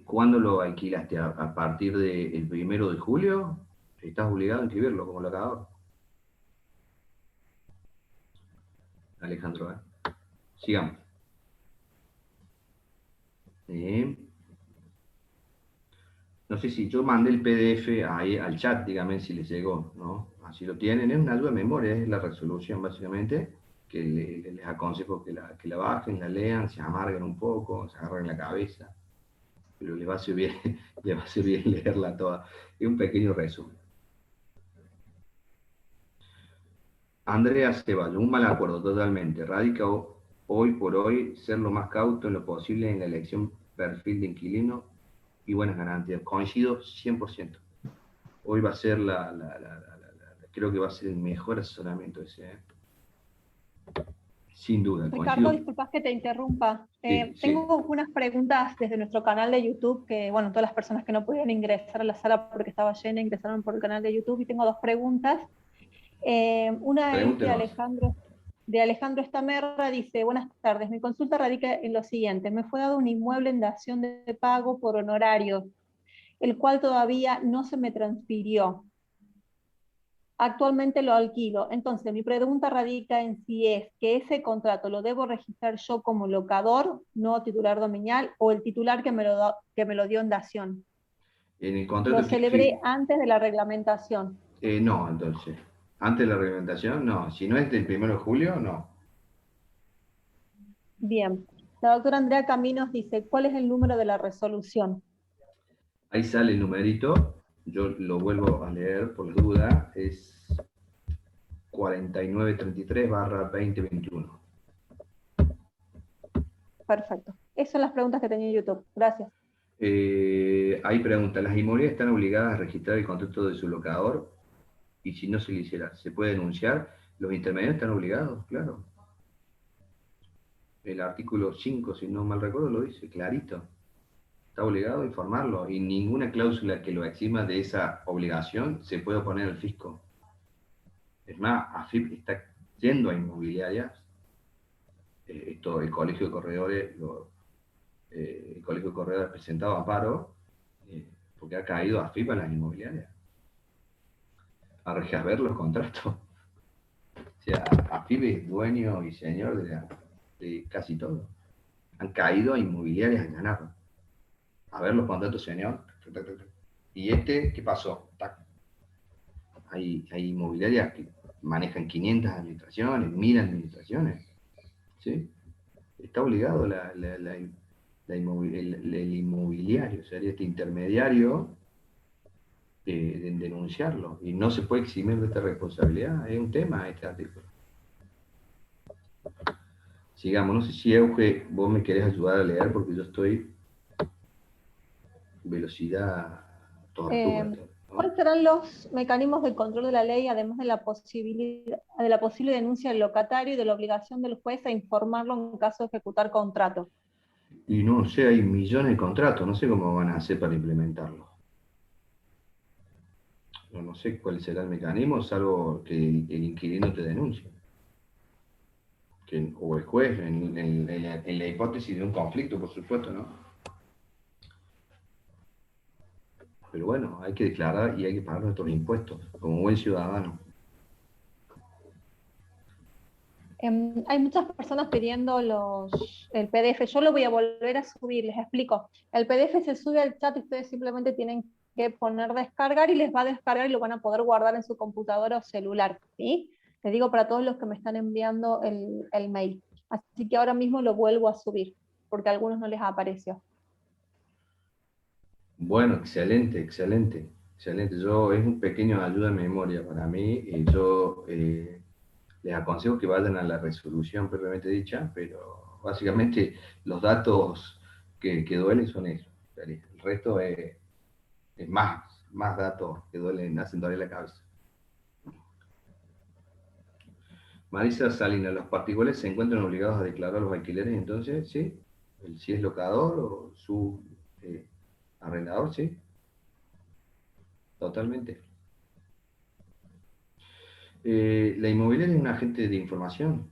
¿Cuándo lo alquilaste? ¿A partir del 1 de julio? ¿Estás obligado a inscribirlo como locador? Alejandro, sigamos. No sé si yo mandé el PDF ahí al chat, dígame si les llegó, ¿no? Así lo tienen, es una ayuda de memoria, es la resolución básicamente, que les aconsejo que la bajen, la lean, se amarguen un poco, se agarren la cabeza, pero les va a ser bien, les va a ser bien leerla toda. Es un pequeño resumen. Andrea Ceballos, un mal acuerdo totalmente, radica hoy por hoy ser lo más cauto en lo posible en la elección perfil de inquilino y buenas garantías. Coincido 100%. Hoy va a ser creo que va a ser el mejor asesoramiento ese, ¿eh? Sin duda, Ricardo, coincido. disculpas que te interrumpa. Sí, Tengo sí. unas preguntas desde nuestro canal de YouTube, que bueno, todas las personas que no podían ingresar a la sala porque estaba llena ingresaron por el canal de YouTube, y tengo dos preguntas. Una es Pregúntenos. de Alejandro Estamerra, dice: buenas tardes, mi consulta radica en lo siguiente: me fue dado un inmueble en dación de pago por honorarios, el cual todavía no se me transfirió. Actualmente lo alquilo. Entonces, mi pregunta radica en si es que ese contrato lo debo registrar yo como locador, no titular dominial, o el titular que me lo dio en dación. En el Lo contrato que celebré antes de la reglamentación. no, entonces. Antes de la reglamentación, no. Si no es del 1 de julio, no. Bien. La doctora Andrea Caminos dice: ¿cuál es el número de la resolución? Ahí sale el numerito. Yo lo vuelvo a leer por la duda. Es 4933/2021. Perfecto. Esas son las preguntas que tenía en YouTube. Gracias. Ahí pregunta, ¿las inmobiliarias están obligadas a registrar el contrato de su locador? Y si no se le hiciera, ¿se puede denunciar? ¿Los intermediarios están obligados? Claro. El artículo 5, si no mal recuerdo, lo dice clarito. Está obligado a informarlo y ninguna cláusula que lo exima de esa obligación se puede oponer al fisco. Es más, AFIP está yendo a inmobiliarias. El Colegio de Corredores, el Colegio de Corredores ha presentado amparo porque ha caído AFIP a las inmobiliarias a rehacer los contratos. O sea, AFIP es dueño y señor de casi todo. Han caído a inmobiliarias a ganar. A ver los contratos, señor. ¿Y qué pasó? Hay inmobiliarias que manejan 500 administraciones, 1000 administraciones. ¿Sí? Está obligado el inmobiliario, sería este intermediario, de denunciarlo. Y no se puede eximir de esta responsabilidad. Es un tema este artículo. Sigamos, no sé si Euge, vos me querés ayudar a leer porque yo estoy velocidad tortuga, ¿no? ¿Cuáles serán los mecanismos de control de la ley, además de la posible denuncia del locatario y de la obligación del juez a informarlo en caso de ejecutar contrato? Y no sé, hay millones de contratos, no sé cómo van a hacer para implementarlo. No sé cuál será el mecanismo, salvo que el inquilino te denuncie. O el juez, en la hipótesis de un conflicto, por supuesto, ¿no? Pero bueno, hay que declarar y hay que pagar nuestros impuestos, como buen ciudadano. Hay muchas personas pidiendo el PDF. Yo lo voy a volver a subir, les explico. El PDF se sube al chat y ustedes simplemente tienen que poner descargar y les va a descargar y lo van a poder guardar en su computadora o celular, ¿sí? Les digo para todos los que me están enviando el mail. Así que ahora mismo lo vuelvo a subir, porque a algunos no les apareció. Bueno, excelente, excelente, excelente. Es un pequeño ayuda de memoria para mí y yo les aconsejo que vayan a la resolución propiamente dicha, pero básicamente los datos que duelen son esos. El resto es más datos que duelen, hacen doler la cabeza. Marisa Salinas, ¿los particulares se encuentran obligados a declarar los alquileres entonces? ¿Sí? Si es locador o su arrendador, sí, totalmente. La inmobiliaria es un agente de información.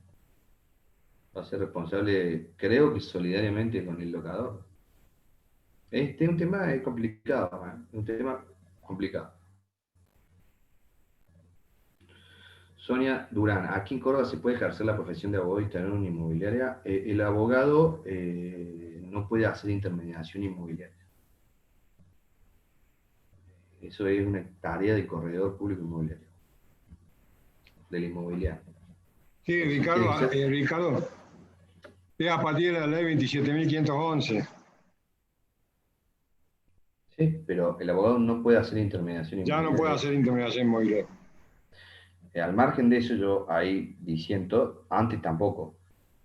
Va a ser responsable, creo que solidariamente con el locador. Este es un tema complicado, ¿eh? Un tema complicado. Sonia Durán, aquí en Córdoba se puede ejercer la profesión de abogado y tener una inmobiliaria. El abogado no puede hacer intermediación inmobiliaria. Eso es una tarea del corredor público inmobiliario, del inmobiliario. Sí, Ricardo, Ricardo, es a partir de la ley 27.511. Sí, pero el abogado no puede hacer intermediación Ya inmobiliaria. no puede hacer intermediación inmobiliaria. Al margen de eso, yo ahí diciendo, antes tampoco.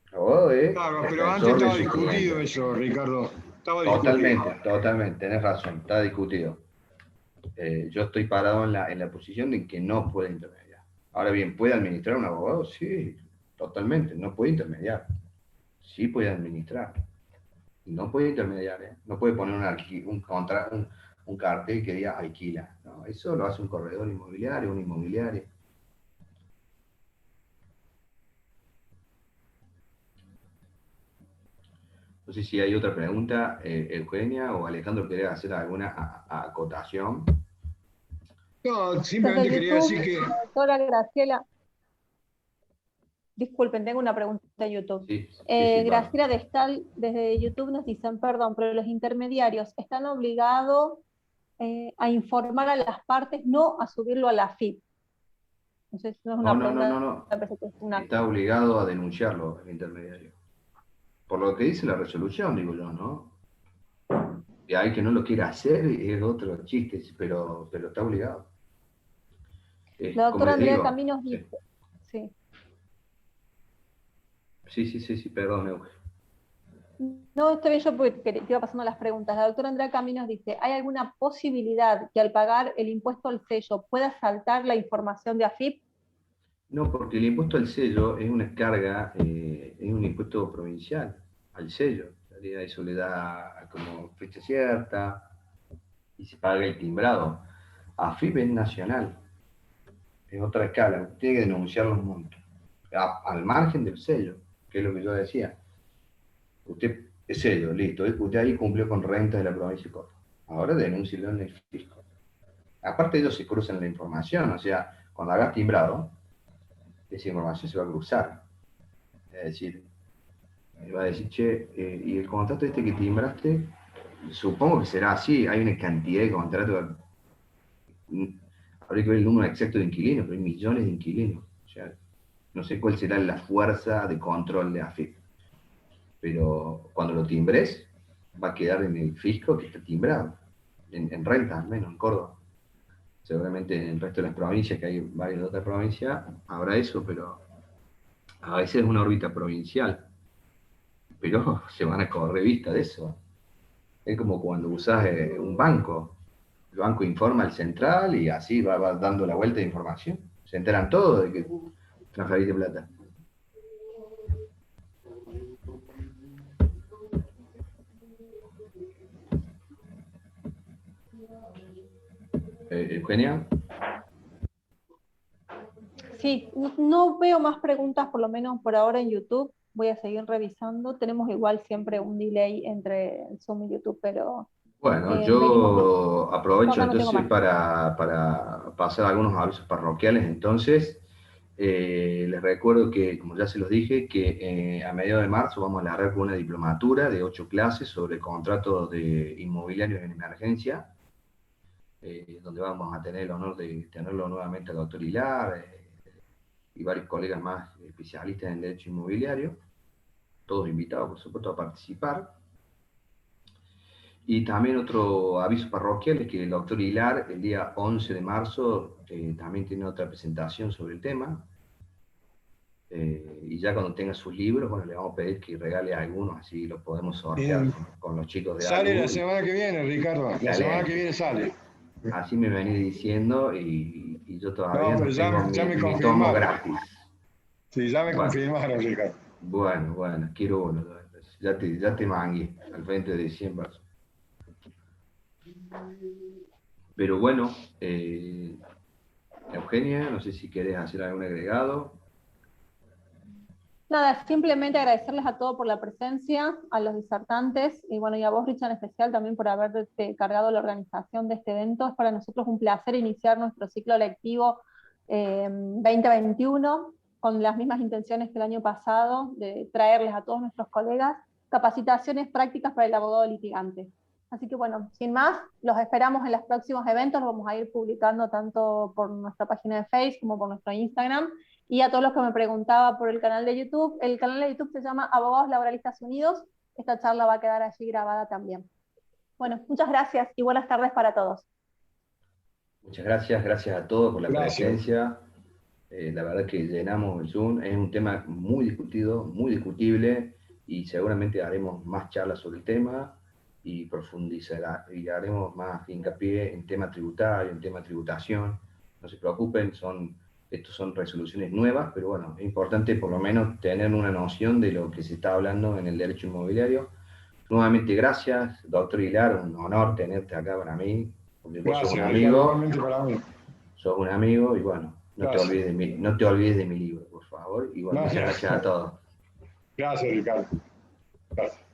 El abogado es Claro, pero antes defensor de estaba su discutido cliente. eso, Ricardo. Estaba discutido. Totalmente, tenés razón, está discutido. Yo estoy parado en la posición de que no puede intermediar. Ahora bien, ¿puede administrar un abogado? Sí, totalmente, no puede intermediar. Sí puede administrar. No puede intermediar, ¿eh? No puede poner un cartel que diga alquila. No, eso lo hace un corredor inmobiliario, un inmobiliario. No sé si hay otra pregunta, Eugenia o Alejandro, ¿querés hacer alguna acotación? No, simplemente Desde quería YouTube, decir que, la doctora Graciela, disculpen, tengo una pregunta de YouTube. Sí, sí, claro. Graciela Destal, desde YouTube nos dicen, perdón, pero los intermediarios están obligados a informar a las partes, no a subirlo a la FIP. Entonces, no es No, una no, no, pregunta, no, no. me parece que es una... Está obligado a denunciarlo el intermediario. Por lo que dice la resolución, digo yo, ¿no? Y hay que no lo quiera hacer, es otro chiste, pero está obligado. La Como doctora les Andrea digo, Caminos sí, dice, sí. sí, perdón, Eugenio. No, está bien, yo porque te iba pasando las preguntas. La doctora Andrea Caminos dice, ¿hay alguna posibilidad que al pagar el impuesto al sello pueda saltar la información de AFIP? No, porque el impuesto al sello es una carga, es un impuesto provincial al sello. En realidad eso le da como fecha cierta y se paga el timbrado. AFIP es nacional, es otra escala, tiene que denunciar los montos. Al margen del sello, que es lo que yo decía. Usted es sello, listo, usted ahí cumplió con rentas de la provincia de Córdoba. Ahora denúncielo en el fisco. Aparte ellos se cruzan la información, o sea, cuando hagas timbrado, esa información se va a cruzar. Es decir, va a decir, che, y el contrato este que timbraste, supongo que será así, hay una cantidad de contratos, habría que ver el número exacto de inquilinos, pero hay millones de inquilinos. O sea, no sé cuál será la fuerza de control de AFIP, pero cuando lo timbres, va a quedar en el fisco que está timbrado, en renta al menos, en Córdoba. Seguramente en el resto de las provincias, que hay varias de otras provincias, habrá eso, pero a veces es una órbita provincial, pero se van a correr vista de eso. Es como cuando usás un banco. El banco informa al central y así va dando la vuelta de información. Se enteran todos de que transferiste plata. Eugenia. Sí, no veo más preguntas, por lo menos por ahora en YouTube. Voy a seguir revisando. Tenemos igual siempre un delay entre el Zoom y YouTube, pero Bueno, venimos. yo aprovecho Acá no tengo entonces más. para pasar algunos avisos parroquiales. Entonces, les recuerdo que, como ya se los dije, que a mediados de marzo vamos a largar con una diplomatura de 8 clases sobre contratos de inmobiliarios en emergencia, donde vamos a tener el honor de tenerlo nuevamente al doctor Hilar y varios colegas más especialistas en derecho inmobiliario, todos invitados, por supuesto, a participar. Y también otro aviso parroquial es que el doctor Hilar, el día 11 de marzo, también tiene otra presentación sobre el tema. Y ya cuando tenga sus libros, bueno, le vamos a pedir que regale algunos, así los podemos sortear con los chicos de sale la ALU. semana que viene, Ricardo. La semana que viene sale. Así me venís diciendo y yo todavía No, no pero tengo ya me mi tomo confirmaron. gratis. Sí, ya me Bueno, confirmaron, Ricardo. bueno, quiero uno. ya te mangué al frente de 100 personas. Pero bueno, Eugenia, no sé si querés hacer algún agregado. Nada, simplemente agradecerles a todos por la presencia, a los disertantes, y bueno, y a vos, Richard, en especial también por haberte cargado la organización de este evento. Es para nosotros un placer iniciar nuestro ciclo lectivo 2021 con las mismas intenciones que el año pasado, de traerles a todos nuestros colegas capacitaciones prácticas para el abogado litigante. Así que bueno, sin más, los esperamos en los próximos eventos, los vamos a ir publicando tanto por nuestra página de Facebook como por nuestro Instagram. Y a todos los que me preguntaban por el canal de YouTube, el canal de YouTube se llama Abogados Laboralistas Unidos. Esta charla va a quedar allí grabada también. Bueno, muchas gracias y buenas tardes para todos. Muchas gracias, gracias a todos por la presencia. La verdad que llenamos el Zoom, es un tema muy discutido, muy discutible, y seguramente haremos más charlas sobre el tema y profundizará y haremos más hincapié en tema tributario, en tema tributación. No se preocupen, estos son resoluciones nuevas, pero bueno, es importante por lo menos tener una noción de lo que se está hablando en el derecho inmobiliario. Nuevamente gracias, doctor Hilar, un honor tenerte acá para mí, porque vos sos un amigo, sos un amigo, y bueno, no te olvides de mi libro, por favor, y bueno, muchas gracias a todos. Gracias, Ricardo. Gracias.